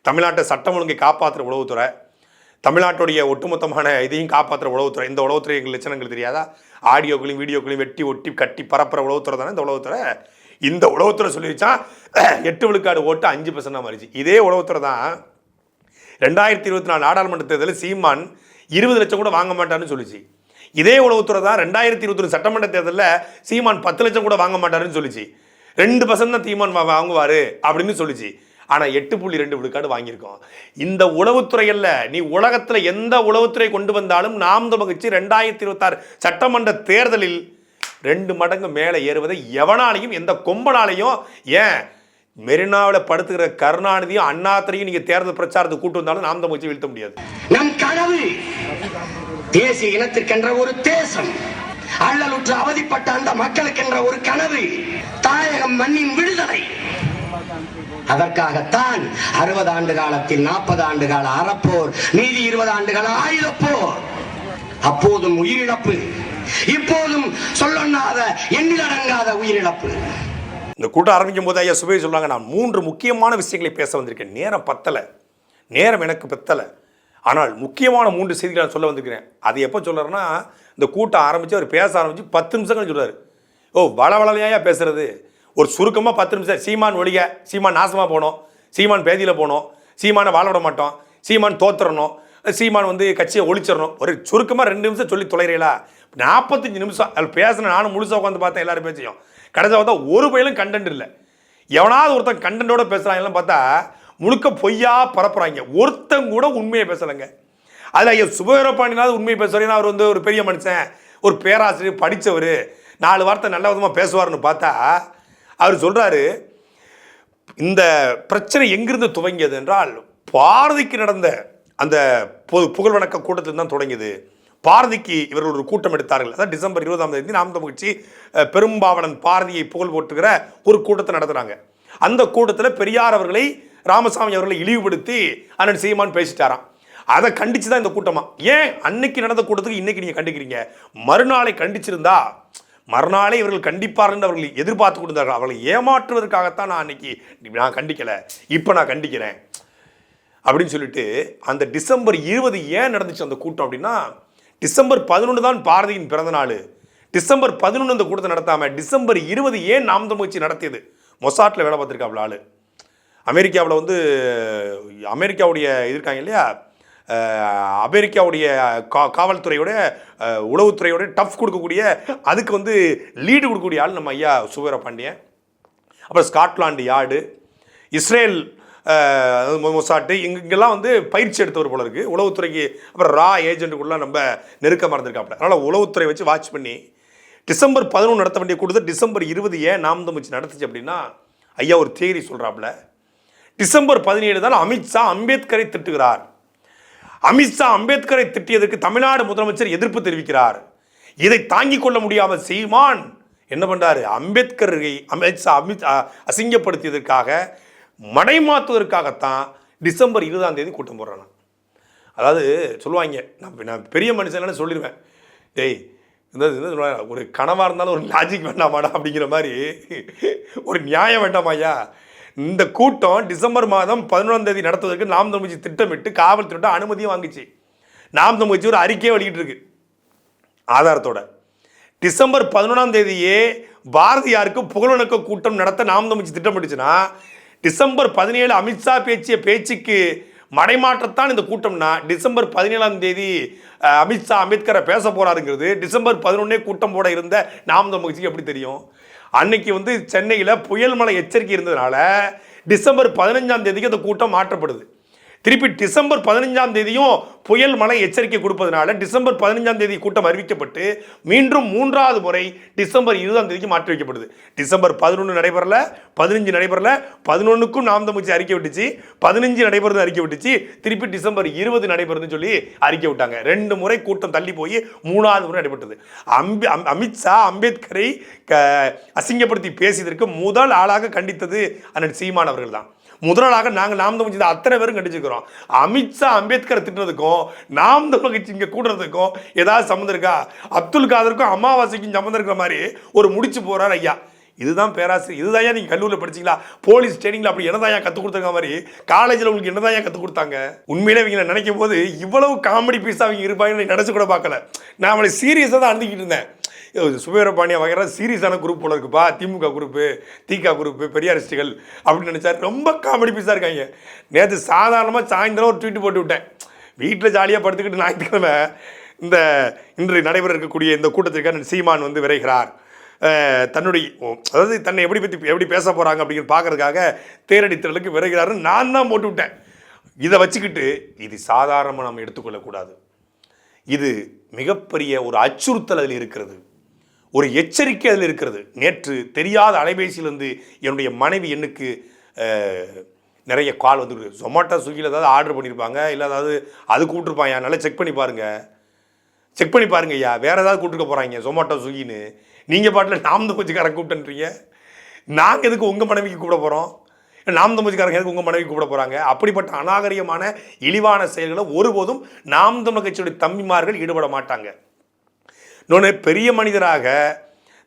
தமிழ்நாட்டை சட்டம் ஒழுங்கை காப்பாற்றுற உளவுத்துறை, தமிழ்நாட்டுடைய ஒட்டுமொத்தமான இதையும் காப்பாற்றுற உளவுத்துறை. இந்த உளவுத்துறை எங்கள் லட்சணங்கள் தெரியாதா? ஆடியோக்களையும் வீடியோக்களையும் வெட்டி ஒட்டி கட்டி பரப்புற உளவுத்துறை தானே இந்த உளவுத்துறை. இந்த உளவுத்துறை சொல்லிடுச்சா 8 விழுக்காடு ஓட்டு 5% மாறிச்சு. இதே உளவுத்துறை தான் 2024 நாடாளுமன்ற தேர்தலில் சீமான் 20 லட்சம் கூட வாங்க மாட்டாருன்னு சொல்லிச்சு. இதே உளவுத்துறை தான் 2021 சட்டமன்ற தேர்தலில் சீமான் 10 லட்சம் கூட வாங்க மாட்டாருன்னு சொல்லிச்சு. 2% தான் சீமான் வாங்குவாரு அப்படின்னு சொல்லிச்சு. ஆனால் 8.2 விழுக்காடு வாங்கியிருக்கோம். இந்த உளவுத்துறையில் நீ உலகத்தில் எந்த உளவுத்துறை கொண்டு வந்தாலும் நாம் தமிழ் 2026 சட்டமன்ற தேர்தலில் 2 மடங்கு மேலே ஏறுவதை எவனாலையும், எந்த கொம்பனாலையும், ஏன் மெரினாவில் படுத்துகிற கருணாநிதியும் அண்ணாத்திரையும் நீங்க தேர்தல் பிரச்சாரத்தை கூட்டு வந்தாலும் நாம் தமிழ் வீழ்த்த முடியாது. நம் கனவு தேசிய இனத்திற்கென்ற ஒரு தேசம், அல்லலுற்று அவதிப்பட்ட அந்த மக்களுக்கென்ற ஒரு கனவு, தாயகம் மண்ணின் விடுதலை. அதற்காகத்தான் 60 ஆண்டு காலத்தில் 40 ஆண்டு கால அறப்போர், மீதி 20 ஆண்டு கால ஆயுதப்போர். அப்போதும் உயிரிழப்பு, இப்போதும் சொல்லொண்ணாத எண்ணிலடங்காத உயிரிழப்பு. இந்த கூட்டம் ஆரம்பிக்கும் போது ஐயா சுபை சொல்றாங்க, நான் 3 முக்கியமான விஷயங்களை பேச வந்திருக்கேன். நேரம் பத்தலை, நேரம் எனக்கு பத்தலை. ஆனால் முக்கியமான 3 செய்திகளை நான் சொல்ல வந்திருக்கிறேன். அது எப்போ சொல்றாருன்னா, இந்த கூட்டம் ஆரம்பித்து அவர் பேச ஆரம்பித்து 10 நிமிஷங்கள் சொல்றாரு. ஓ வளவளையா பேசுறது, ஒரு சுருக்கமாக 10 நிமிஷம். சீமான் ஒழிக, சீமான் நாசமாக போனோம், சீமான் பேதியில் போனோம், சீமானை வாழ விட மாட்டோம், சீமான் தோத்துறணும், சீமான் கட்சியை ஒழிச்சிடணும். ஒரு சுருக்கமாக 2 நிமிஷம் சொல்லி தொலைறீங்களா? 45 நிமிஷம் அதில் பேசின. நானும் முழுசாக உட்காந்து பார்த்தேன் எல்லாரும் பேச்சையும். கடைசியாக பார்த்தா ஒரு பயிலும் கண்டென்ட் இல்லை. எவனாவது ஒருத்தன் கண்டென்ட்டோட பேசுகிறாங்கலாம் பார்த்தா முழுக்க பொய்யா பரப்புறாங்க. ஒருத்தன் கூட உண்மையை பேசலைங்க. அதில் ஐயா சுபவீரபாண்டியனாவது உண்மையை பேசுகிறேன். அவர் ஒரு பெரிய மனுஷன், ஒரு பேராசிரியர், படித்தவர், 4 வார்த்தை நல்ல விதமாக பேசுவார்னு பார்த்தா அவர் சொல்கிறாரு, இந்த பிரச்சனை எங்கிருந்து துவங்கியது என்றால் பாரதிக்கு நடந்த அந்த புகழ் வணக்க கூட்டத்தில் தான் தொடங்கியது. பாரதிக்கு இவர்கள் ஒரு கூட்டம் எடுத்தார்கள். அதாவது டிசம்பர் 20ஆம் தேதி நாம் தமிழ் கட்சி பெரும்பாவனன் பாரதியை புகழ் போட்டுகிற ஒரு கூட்டத்தை நடத்துகிறாங்க. அந்த கூட்டத்தில் பெரியார் அவர்களை, ராமசாமி அவர்களை இழிவுபடுத்தி அண்ணன் சீமான் பேசிட்டாராம். அதை கண்டித்து தான் இந்த கூட்டமா. ஏன் அன்னைக்கு நடந்த கூட்டத்துக்கு இன்னைக்கு நீங்கள் கண்டிக்கிறீங்க? மறுநாளை கண்டிச்சிருந்தா மறுநாளே இவர்கள் கண்டிப்பார்கள் என்று அவர்கள் எதிர்பார்த்து கொடுத்தார்கள். அவர்களை ஏமாற்றுவதற்காகத்தான் நான் கண்டிக்கலை, இப்போ நான் கண்டிக்கிறேன் அப்படின்னு சொல்லிட்டு அந்த டிசம்பர் 20 ஏன் நடந்துச்சு அந்த கூட்டம் அப்படின்னா, டிசம்பர் 11 தான் பாரதியின் பிறந்த நாள். டிசம்பர் 11 இந்த கூட்டத்தை நடத்தாமல் டிசம்பர் 20 ஏன் நாம் தமிழ் கட்சி நடத்தியது? மொசாட்டில் வேலை பார்த்துருக்காப்புல ஆள். அமெரிக்காவில் அமெரிக்காவுடைய இருக்காங்க இல்லையா, அமெரிக்காவுடைய காவல்துறையோட உளவுத்துறையோட டஃப் கொடுக்கக்கூடிய, அதுக்கு லீடு கொடுக்கக்கூடிய ஆள் நம்ம ஐயா சுபவீரபாண்டியன். அப்புறம் ஸ்காட்லாண்டு யார்டு, இஸ்ரேல் மொசாட்டு, இங்கெல்லாம் பயிற்சி எடுத்தவர் போல இருக்குது உளவுத்துறைக்கு. அப்புறம் ரா ஏஜென்ட்டுக்குள்ளே நம்ம நெருக்கமாக இருந்திருக்காப்புல. அதனால் உளவுத்துறை வச்சு வாட்ச் பண்ணி டிசம்பர் 11 நடத்த வேண்டிய கூட்டத்தை டிசம்பர் 20 ஏன் நாம் தமிழ் நடத்துச்சு அப்படின்னா, ஐயா ஒரு தியரி சொல்கிறாப்புல. டிசம்பர் 17 தான் அமித்ஷா அம்பேத்கரை திட்டுகிறார். அமித்ஷா அம்பேத்கரை திட்டியதற்கு தமிழ்நாடு முதலமைச்சர் எதிர்ப்பு தெரிவிக்கிறார். இதை தாங்கிக் கொள்ள முடியாமல் சீமான் என்ன பண்றாரு? அம்பேத்கரை அமித்ஷா அசிங்கப்படுத்தியதற்காக மடைமாற்றுவதற்காகத்தான் டிசம்பர் 20 கூட்டம் போடுறாங்க. அதாவது சொல்லுவாங்க, நான் பெரிய மனுஷன் சொல்லிடுவேன், டேய் இந்த ஒரு கனவாக இருந்தாலும் ஒரு லாஜிக் வேண்டாமாடா அப்படிங்கிற மாதிரி ஒரு நியாயம் வேண்டாமாய்யா. இந்த கூட்டம் டிசம்பர் மாதம் 11 நடத்துவதற்கு நாம் தமிழ் கட்சி திட்டமிட்டு காவல்துறை அனுமதியும் வாங்கிச்சு. நாம் தமிழ் கட்சி ஒரு அறிக்கையை வெளியிட்டு இருக்கு ஆதாரத்தோட. டிசம்பர் 11 பாரதியாருக்கு புகழ்வணக்க கூட்டம் நடத்த நாம் தமிழ் கட்சி திட்டமிட்டுச்சுன்னா, டிசம்பர் 17 அமித்ஷா பேச்சிய பேச்சுக்கு மடைமாற்றத்தான் இந்த கூட்டம்னா, டிசம்பர் 17 அமித்ஷா அம்பேத்கரை பேச போறாருங்கிறது டிசம்பர் 11 கூட்டம் போட இருந்த நாம் தமிழ் கட்சிக்கு எப்படி தெரியும்? அன்னைக்கு சென்னையில் புயல் மழை எச்சரிக்கை இருந்ததுனால டிசம்பர் 15 அந்த கூட்டம் மாற்றப்படுது. திருப்பி டிசம்பர் 15 புயல் மழை எச்சரிக்கை கொடுப்பதனால டிசம்பர் 15 கூட்டம் அறிவிக்கப்பட்டு மீண்டும் 3வது முறை டிசம்பர் 20 மாற்றி வைக்கப்படுது. டிசம்பர் 11 நடைபெறல, 15 நடைபெறல, 11க்கும் நாம் தமிழ் கட்சி அறிக்கை விட்டுச்சு, 15 நடைபெறுது அறிக்கை விட்டுச்சு, திருப்பி டிசம்பர் 20 நடைபெறுதுன்னு சொல்லி அறிக்கை விட்டாங்க. 2 முறை கூட்டம் தள்ளி போய் 3வது முறை நடைபெற்றது. அமித்ஷா அம்பேத்கரை அசிங்கப்படுத்தி பேசியதற்கு முதல் ஆளாக கண்டித்தது அண்ணன் சீமான் அவர்கள் தான். முதலாளாக நாங்கள் நாம் தமிழ் கட்சி அத்தனை பேரும் கண்டிச்சிருக்கிறோம். அமித்ஷா அம்பேத்கரை திட்டுறதுக்கும் நாம் தமிழ் கட்சி இங்கே கூடுறதுக்கும் ஏதாவது சம்மந்தம் இருக்கா? அப்துல் காதருக்கும் அமாவாசைக்கும் சம்மந்தம் இருக்கிற மாதிரி ஒரு முடிச்சு போறார் ஐயா. இதுதான் பேராசிரியர், இதுதான் நீங்கள் கல்லூரியில் படிச்சிங்களா? போலீஸ் ட்ரைனிங்கில் அப்படி என்னதான் கற்றுக் கொடுத்துருக்க மாதிரி காலேஜில் உங்களுக்கு என்னதான் கற்றுக் கொடுத்தாங்க? உண்மையிலே இவங்க நினைக்கும் போது இவ்வளவு காமெடி பீஸாக அவங்க இருப்பாங்கன்னு நினச்சி கூட பார்க்கல. நான் அவளை சீரியஸாக தான் அனுப்பிக்கிட்டு இருந்தேன். சுபவீர பாண்டியன் வகைற சீரியஸான குரூப் போல இருக்குப்பா, திமுக குரூப்பு, திக குரூப்பு, பெரியாரிஸ்டுகள் அப்படின்னு நினச்சாரு. ரொம்ப காமெடி பீஸாக இருக்காங்க. நேற்று சாதாரணமாக சாயந்தரம் ஒரு ட்வீட் போட்டு விட்டேன். வீட்டில் ஜாலியாக படுத்துக்கிட்டு ஞாயிற்றுக்கிழமை இன்று நடைபெற இருக்கக்கூடிய இந்த கூட்டத்திற்கான சீமான் விரைகிறார். தன்னுடைய அதாவது தன்னை எப்படி பேச போகிறாங்க அப்படிங்கிற பார்க்கறதுக்காக தேரடித்தலுக்கு விரைகிறாருன்னு நான் தான் போட்டு விட்டேன். இதை வச்சுக்கிட்டு இது சாதாரணமாக நம்ம எடுத்துக்கொள்ளக்கூடாது. இது மிகப்பெரிய ஒரு அச்சுறுத்தல் அதில் இருக்கிறது, ஒரு எச்சரிக்கை அதில் இருக்கிறது. நேற்று தெரியாத அலைபேசியிலிருந்து என்னுடைய மனைவி எண்ணுக்கு நிறைய கால் வந்துருக்கு. ஜொமேட்டோ ஸ்விக்கியில் ஏதாவது ஆர்டர் பண்ணியிருப்பாங்க, இல்லை ஏதாவது அது கூப்பிட்டுருப்பாங்க. நல்லா செக் பண்ணி பாருங்க ஐயா, வேறு ஏதாவது கூப்பிட்டுருக்க போகிறாங்க ஜொமேட்டோ ஸ்விக்கின்னு. நீங்கள் பாட்டில் நாம் தமிழ் கட்சிக்காரன் கூப்பிட்டுன்றீங்க. நாங்கள் எதுக்கு உங்கள் மனைவிக்கு கூப்பிட போகிறோம்? நாம் தமிழ் கட்சிக்காரங்க எதுக்கு உங்கள் மனைவி கூப்பிட போகிறாங்க? அப்படிப்பட்ட அநாகரிகமான இழிவான செயல்களை ஒருபோதும் நாம் தமிழ் கட்சியுடைய தம்பிமார்கள் ஈடுபட மாட்டாங்க. இன்னொன்று, பெரிய மனிதராக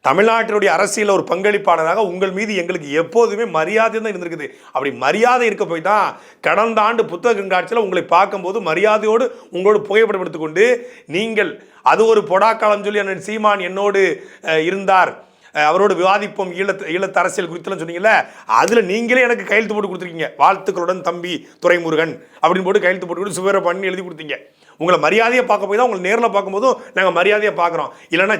தமிழ்நாட்டினுடைய அரசியலில் ஒரு பங்களிப்பாளராக உங்கள் மீது எங்களுக்கு எப்போதுமே மரியாதை தான் இருந்திருக்குது. அப்படி மரியாதை இருக்க போய் தான் கடந்த ஆண்டு புத்தக கண்காட்சியில் உங்களை பார்க்கும்போது மரியாதையோடு உங்களோடு புகைப்படம் எடுத்துக்கொண்டு நீங்கள் அது ஒரு பொடாக்காலம் சொல்லி அண்ணன் சீமான் என்னோடு இருந்தார், அவரோடு விவாதிப்போம் ஈழத்து அரசியல் குறித்துலாம் சொன்னீங்கல்ல, அதில் நீங்களே எனக்கு கையெழுத்து போட்டு கொடுத்துருக்கீங்க. வாழ்த்துக்களுடன் தம்பி துரைமுருகன் அப்படின்னு போட்டு கையெழுத்து போட்டு சுவேர பண்ணி எழுதி கொடுத்தீங்க. உங்களை மரியாதையை பார்க்க போய் தான் உங்களை நேரில் பார்க்கும்போதும் நாங்கள் மரியாதையை பார்க்குறோம். இல்லைன்னா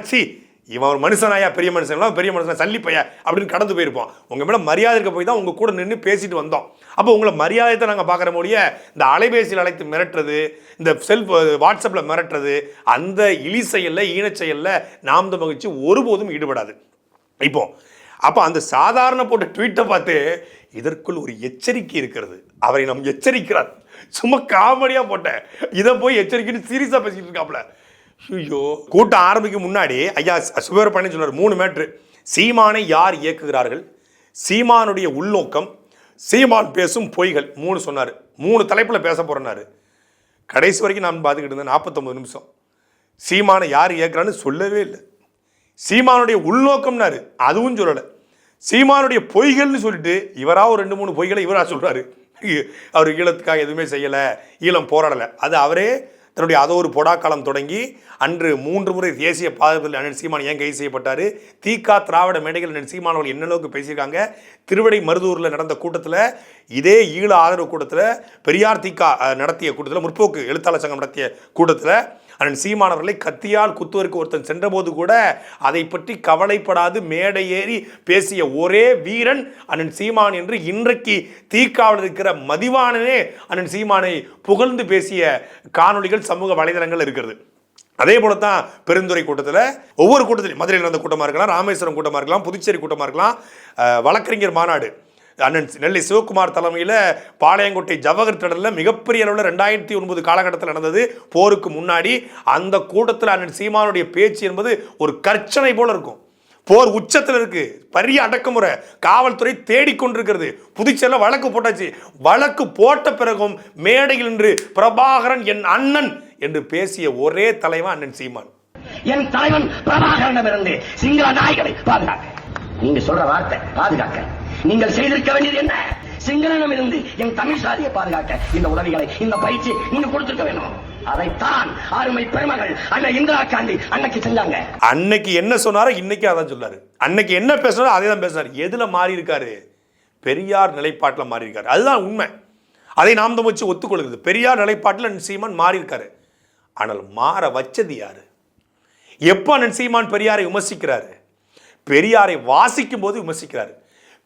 இவன் ஒரு மனுஷனாயா, பெரிய மனுஷனா சல்லிப்பையா அப்படின்னு கடந்து போயிருப்போம். உங்கள் மேலே மரியாதை இருக்க போய் தான் உங்கள் கூட நின்று பேசிட்டு வந்தோம். அப்போ உங்களை மரியாதையை நாங்கள் பார்க்குற மொழிய இந்த அலைபேசியில் அழைத்து மிரட்டுறது, இந்த வாட்ஸ்அப்பில் மிரட்டுறது, அந்த இழி செயலில் ஈனச்செயலில் நாம் தமிழ் கட்சி ஒருபோதும் ஈடுபடாது. அப்போ அந்த சாதாரண போட்ட ட்வீட்டை பார்த்து இதற்குள் ஒரு எச்சரிக்கை இருக்கிறது. அவரை நம் எச்சரிக்கிறார். சும்மா காமெடியாக போட்டேன், இதை போய் எச்சரிக்கைன்னு சீரியஸாக பேசிக்கிட்டு இருக்காப்புல. ஐயோ, கூட்டம் ஆரம்பிக்கும் முன்னாடி ஐயா சுபவீர பாண்டியன் சொன்னார் 3 மேட்ரு. சீமானை யார் இயக்குகிறார்கள், சீமானுடைய உள்நோக்கம், சீமான் பேசும் பொய்கள் 3 சொன்னார். 3 தலைப்பில் பேச போகிறேன்னாரு. கடைசி வரைக்கும் நான் பார்த்துக்கிட்டு இருந்தேன் 49 நிமிஷம். சீமானை யார் இயக்குறான்னு சொல்லவே இல்லை. சீமானுடைய உள்நோக்கம்னாரு, அதுவும் சொல்லலை. சீமானுடைய பொய்கள்னு சொல்லிட்டு இவராக ஒரு 2-3 பொய்களை இவராக சொல்கிறாரு. அவர் ஈழத்துக்காக எதுவுமே செய்யலை, ஈழம் போராடலை. அது அவரே தன்னுடைய அதோ ஒரு பொடாக்காலம் தொடங்கி அன்று 3 முறை தேசிய பாதுகாப்பில் அண்ணன் சீமான் ஏன் கைது செய்யப்பட்டார், திக திராவிட மேடைகள் அண்ணன் சீமான் அவர்கள் என்ன அளவுக்கு பேசியிருக்காங்க. திருவிடை மருதூரில் நடந்த கூட்டத்தில், இதே ஈழ ஆதரவு கூட்டத்தில், பெரியார் திக நடத்திய கூட்டத்தில், முற்போக்கு எழுத்தாளர் சங்கம் நடத்திய கூட்டத்தில் அண்ணன் சீமான் அவர்களை கத்தியால் குத்துவதற்கு ஒருத்தன் சென்றபோது கூட அதை பற்றி கவலைப்படாது மேடை ஏறி பேசிய ஒரே வீரன் அண்ணன் சீமான் என்று இன்றைக்கு தீக்காவில் இருக்கிற மதிவானனே அண்ணன் சீமானை புகழ்ந்து பேசிய காணொளிகள் சமூக வலைதளங்கள் இருக்கிறது. அதே போல தான் பெருந்துறை கூட்டத்தில், ஒவ்வொரு கூட்டத்திலும் மதுரையில் நடந்த கூட்டமாக இருக்கலாம், ராமேஸ்வரம் கூட்டமாக இருக்கலாம், புதுச்சேரி கூட்டமாக இருக்கலாம், வழக்கறிஞர் மாநாடு அண்ணன் நெல்லை சிவகுமார் தலைமையில் பாளையங்கோட்டை ஜவஹர் திடலில் மிகப்பெரிய அளவில் 2009 காலகட்டத்தில் நடந்தது, போருக்கு முன்னாடி. அந்த கூட்டத்தில் அண்ணன் சீமானுடைய பேச்சு என்பது ஒரு கர்ச்சனை போல இருக்கும். போர் உச்சத்தில் இருக்கு, பெரிய அடக்குமுறை, காவல்துறை தேடிக்கொண்டிருக்கிறது. புதுச்சேரியில் வழக்கு போட்டாச்சு. வழக்கு போட்ட பிறகும் மேடையில் நின்று பிரபாகரன் என் அண்ணன் என்று பேசிய ஒரே தலைவன் அண்ணன் சீமான். என் தலைவன் பிரபாகரனிடமிருந்து சிங்கள நாய்களை பாதுகாக்க. நீங்க சொல்ற வார்த்தை பாதுகாக்க, நீங்கள் செய்திருக்க வேண்டியது என்ன? சிங்களனம் இருந்து என் தமிழ் சாதியை பாதுகாக்க இந்த உதவிகளை, இந்த பயிற்சி நீங்க கொடுத்திருக்க வேண்டும். அதைத்தான் அருமை பெருமகள் அண்ணன் இந்திரா காந்தி அன்னைக்கு செஞ்சாங்க. அன்னைக்கு என்ன சொன்னாரோ இன்னைக்கு அதான் சொல்லாரு. அன்னைக்கு என்ன பேசினாரோ அதே தான் பேசினார். எதுல மாறி இருக்காரு? பெரியார் நிலைப்பாட்டில் மாறி இருக்காரு. அதுதான் உண்மை. அதை நாம் தான் வச்சு ஒத்துக்கொள்கிறது. பெரியார் நிலைப்பாட்டில் அண்ணன் சீமான் மாறி இருக்காரு. ஆனால் மாற வச்சது யாரு? எப்போ அண்ணன் சீமான் பெரியாரை விமர்சிக்கிறாரு? பெரியாரை வாசிக்கும் போது விமர்சிக்கிறாரு.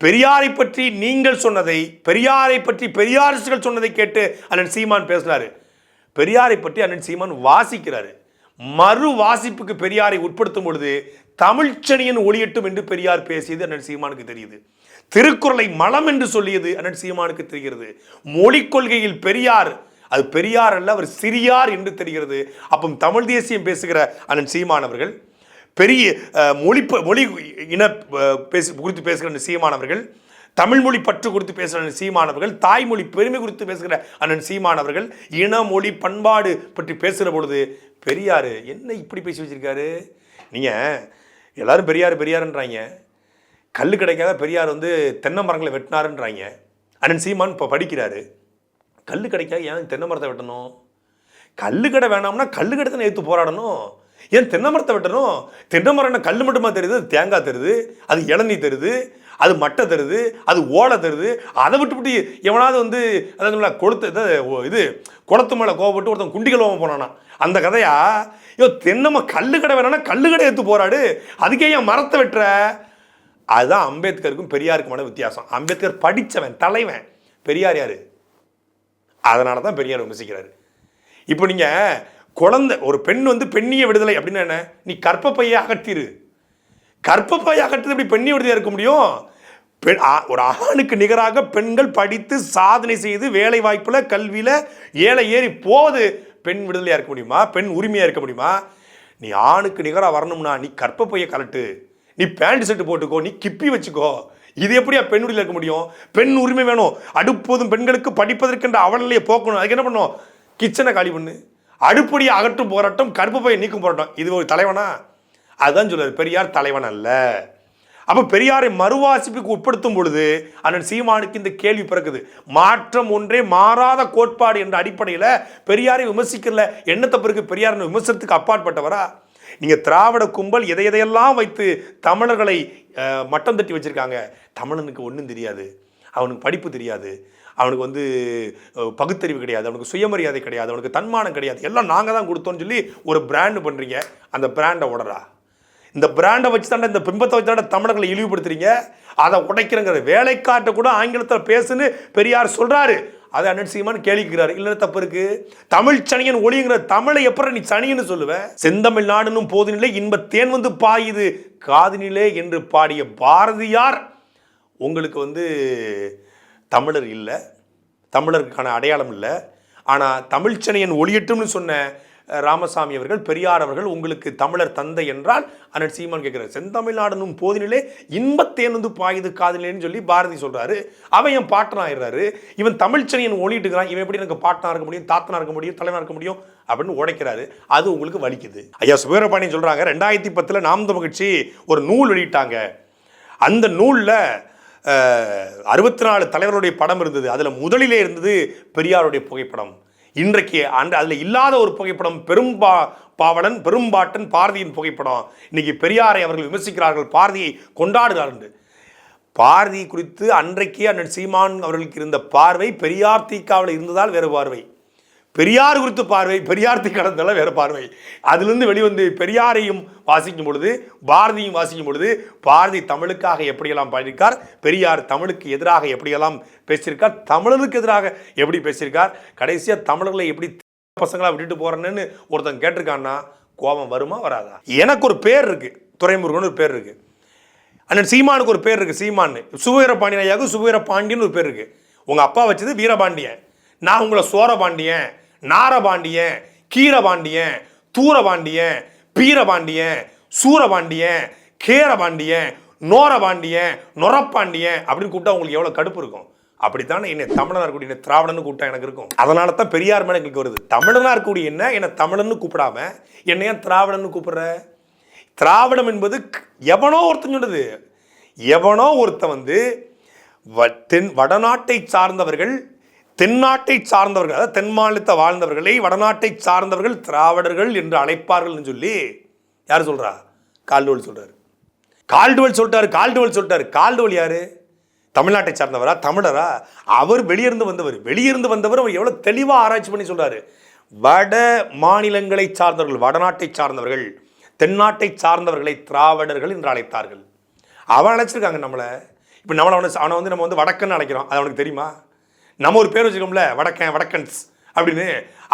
பெரியாரை பற்றி நீங்கள் சொன்னதை, பெரியாரை பற்றி பெரியாரிஸ்டுகள் சொன்னதை கேட்டு அண்ணன் சீமான் பேசுறாரு. பெரியாரை பற்றி அண்ணன் சீமான் வாசிக்கிறாரு. மறு வாசிப்புக்கு பெரியாரை உட்படுத்தும் பொழுது தமிழ்ச்சனியன் ஒளியட்டும் என்று பெரியார் பேசியது அண்ணன் சீமானுக்கு தெரியுது. திருக்குறளை மலம் என்று சொல்லியது அண்ணன் சீமானுக்கு தெரிகிறது. மொழிக் கொள்கையில் பெரியார், அது பெரியார் அல்ல, அவர் சிறியார் என்று தெரிகிறது. அப்போ தமிழ் தேசியம் பேசுகிற அண்ணன் சீமான் அவர்கள், பெரிய மொழி இன குறித்து பேசுகிற சீமானவர்கள், தமிழ் மொழி பற்று குறித்து பேசுகிற சீமானவர்கள், தாய்மொழி பெருமை குறித்து பேசுகிற அண்ணன் சீமானவர்கள், இன மொழி பண்பாடு பற்றி பேசுகிற பொழுது பெரியார் என்ன இப்படி பேசி வச்சிருக்காரு? நீங்கள் எல்லாரும் பெரியார் பெரியாருன்றாங்க. கல் கிடைக்காத பெரியார் வந்து தென்னை மரங்களை வெட்டினாருன்றாங்க. அண்ணன் சீமான் இப்போ படிக்கிறாரு. கல் கிடைக்காத ஏன் தென்னை மரத்தை வெட்டணும்? கல் கடை வேணாம்னா கல் கடை தானே எடுத்து போராடணும். ஏன் தென்னை மரத்தை வெட்டணும்? தென்னை மரம் கல் மட்டுமா தெரியுது? அது தேங்காய் தருது, அது இளநீ தருது, அது மட்டை தருது, அது ஓலை தருது. அதை விட்டுவிட்டு எவனாவது வந்து அதாவது கொளுத்து இது குளத்து மேலே கோவப்பட்டு ஒருத்தன் குண்டிகள் போனானா அந்த கதையா? ஐயோ தென்னம்மா கல் கடை வேணான்னா கல் கடை எடுத்து போராடு, அதுக்கே ஏன் மரத்தை வெட்டுற? அதுதான் அம்பேத்கருக்கும் பெரியாருக்குமான வித்தியாசம். அம்பேத்கர் படித்தவன், தலைவன். பெரியார் யாரு? அதனால தான் பெரியார் விமர்சிக்கிறாரு. இப்போ நீங்கள் குழந்தை, ஒரு பெண் வந்து பெண்ணிய விடுதலை அப்படின்னா என்ன? நீ கற்பப்பையை அகற்றிரு. கற்பப்பையை அகற்றது எப்படி பெண்ணிய விடுதலையாக இருக்க முடியும்? ஒரு ஆணுக்கு நிகராக பெண்கள் படித்து சாதனை செய்து வேலை வாய்ப்பில் கல்வியில் ஏழை ஏறி போவது பெண் விடுதலையாக இருக்க முடியுமா? பெண் உரிமையாக இருக்க முடியுமா? நீ ஆணுக்கு நிகராக வரணும்னா நீ கற்பப்பையை கலட்டு, நீ பேண்ட் செட்டு போட்டுக்கோ, நீ கிப்பி வச்சுக்கோ. இது எப்படியா பெண் விடுதலை இருக்க முடியும்? பெண் உரிமை வேணும். அடுப்போதும் பெண்களுக்கு படிப்பதற்கென்ற அவநிலையை போக்கணும். அதுக்கு என்ன பண்ணும்? கிச்சனை காலி பண்ணு. அடுப்படியை அகற்றும் போராட்டம், கற்பப்பையை நீக்கும் போராட்டம். இது ஒரு தலைவனா? அதுதான் சொல்றாரு, பெரியார் தலைவன் அல்ல. அப்போ பெரியாரை மறுவாசிப்புக்கு உட்படுத்தும் பொழுது அண்ணன் சீமானுக்கு இந்த கேள்வி பிறக்குது. மாற்றம் ஒன்றே மாறாத கோட்பாடு என்ற அடிப்படையில் பெரியாரை விமர்சிக்கல. என்ன தப்பு இருக்கு? பெரியார் விமர்சனத்துக்கு அப்பாற்பட்டவரா? நீங்கள் திராவிட கும்பல் எதையெல்லாம் வைத்து தமிழர்களை மட்டம் தட்டி வச்சிருக்காங்க. தமிழனுக்கு ஒன்றும் தெரியாது, அவனுக்கு படிப்பு தெரியாது, அவனுக்கு வந்து பகுத்தறிவு கிடையாது, அவனுக்கு சுயமரியாதை கிடையாது, அவனுக்கு தன்மானம் கிடையாது, எல்லாம் நாங்கள் தான் கொடுத்தோன்னு சொல்லி ஒரு பிராண்டு பண்ணுறீங்க. அந்த பிராண்டை உடறா? இந்த பிராண்டை வச்சு தாண்டா, இந்த பிம்பத்தை வச்சு தாண்டா தமிழர்களை இழிவுபடுத்துறீங்க. அதை உடைக்கிறங்கிற வேலைக்காட்ட கூட ஆங்கிலத்தில் பேசுன்னு பெரியார் சொல்கிறாரு. அதை அண்ணன் சீமான் கேள்விக்கிறாரு. இல்லைன்னா தப்பு இருக்கு. தமிழ் சனியன் ஒளிங்கிற தமிழை எப்பற நீ சனியன்னு சொல்லுவேன்? செந்தமிழ் நாடுனும் போதினிலே இன்ப தேன் வந்து பாயுது காதினிலே என்று பாடிய பாரதியார் உங்களுக்கு வந்து தமிழர் இல்லை, தமிழருக்கான அடையாளம் இல்லை. ஆனால் தமிழ்ச்சனியன் ஒளியட்டும்னு சொன்ன ராமசாமி அவர்கள், பெரியார் அவர்கள் உங்களுக்கு தமிழர் தந்தை என்றால் அண்ணன் சீமான் கேட்கிறார். செந்தமிழ்நாடனும் போதினிலே இன்பத்தேன் வந்து பாயுது காதிலேன்னு சொல்லி பாரதி சொல்றாரு. அவன் என் பாட்டனா ஆயிடுறாரு. இவன் தமிழ்ச்சனியன் ஒளிட்டுக்கிறான். இவன் எப்படி எனக்கு பாட்டனா இருக்க முடியும், தாத்தனா இருக்க முடியும், தலைவனா இருக்க முடியும் அப்படின்னு உடைக்கிறாரு. அது உங்களுக்கு வலிக்குது. ஐயா சுபீரபாண்டியன் சொல்றாங்க, 2010 நாம் தமிழ் கட்சி ஒரு நூல் வெளியிட்டாங்க. அந்த நூலில் 64 தலைவருடைய படம் இருந்தது. அதில் முதலிலே இருந்தது பெரியாருடைய புகைப்படம். இன்றைக்கு அதில் இல்லாத ஒரு புகைப்படம் பாவலன் பெரும்பாட்டன் பாரதியின் புகைப்படம். இன்னைக்கு பெரியாரை அவர்கள் விமர்சிக்கிறார்கள், பாரதியை கொண்டாடுகிறார்கள். பாரதி குறித்து அன்றைக்கே அண்ணன் சீமான் அவர்களுக்கு இருந்த பார்வை பெரியார் தீக்காவில் இருந்ததால் வேறு பார்வை, பெரியார் குறித்து பார்வை பெரியார் தீக்காலத்தால வேறு பார்வை. அதிலிருந்து வெளிவந்து பெரியாரையும் வாசிக்கும் பொழுது பாரதியும் வாசிக்கும் பொழுது பாரதி தமிழுக்காக எப்படியெல்லாம் பாடியிருக்கார், பெரியார் தமிழுக்கு எதிராக எப்படியெல்லாம் பேசியிருக்கார், தமிழருக்கு எதிராக எப்படி பேசியிருக்கார், கடைசியாக தமிழர்களை எப்படி பசங்களா விட்டுட்டு போறேன்னு ஒருத்தன் கேட்டிருக்கான்னா கோபம் வருமா வராதா? எனக்கு ஒரு பேர் இருக்கு, துரைமுருகன் ஒரு பேர் இருக்கு. அண்ணன் சீமானுக்கு ஒரு பேர் இருக்கு, சீமான். சுபவீரபாண்டியன் ஐயாவுக்கு சுபவீரபாண்டியன் ஒரு பேர் இருக்கு. உங்க அப்பா வச்சது வீரபாண்டியன். நான் உங்களை சோரபாண்டியன், நாரபாண்டியன், கீரபாண்டியன், தூரபாண்டியன், பீரபாண்டியன், சூரபாண்டியன், கேரபாண்டியன், நோரபாண்டியன், நொரப்பாண்டியன் அப்படின்னு கூப்பிட்டா உங்களுக்கு எவ்வளவு கடுப்பு இருக்கும். அப்படித்தானே என்ன தமிழனா இருக்கக்கூடிய திராவிடன்னு கூப்பிட்டா எனக்கு இருக்கும். அதனால தான் பெரியார் மேல எங்களுக்கு வருது. தமிழனா இருக்கக்கூடிய என்ன தமிழன்னு கூப்பிடாம என்ன ஏன் திராவிடன்னு கூப்பிடுற? திராவிடம் என்பது எவனோ ஒருத்தன் சொல்லுது. எவனோ ஒருத்தன் வந்து வடநாட்டை சார்ந்தவர்கள், தென்னாட்டை சார்ந்தவர்கள், அதாவது தென் மாநிலத்தை வாழ்ந்தவர்களை வடநாட்டை சார்ந்தவர்கள் திராவிடர்கள் என்று அழைப்பார்கள் சொல்லி யார் சொல்றா? கால்டுவெல் சொல்றாரு. கால்டுவெல் சொல்லிட்டாரு. கால்டுவெல் யாரு? தமிழ்நாட்டை சார்ந்தவரா? தமிழரா? அவர் வெளியிருந்து வந்தவர். அவர் எவ்வளவு தெளிவா ஆராய்ச்சி பண்ணி சொல்றாரு. வட மாநிலங்களை சார்ந்தவர்கள், வடநாட்டை சார்ந்தவர்கள், தென்னாட்டை சார்ந்தவர்களை திராவிடர்கள் என்று அழைத்தார்கள். அவன் அழைச்சிருக்காங்க நம்மளை. இப்போ அவனை வந்து நம்ம வந்து வடக்கன்னு அழைக்கிறோம். அது அவனுக்கு தெரியுமா? நம்ம ஒரு பேர் வச்சுக்கோம்ல, வடக்கன்ஸ் அப்படின்னு.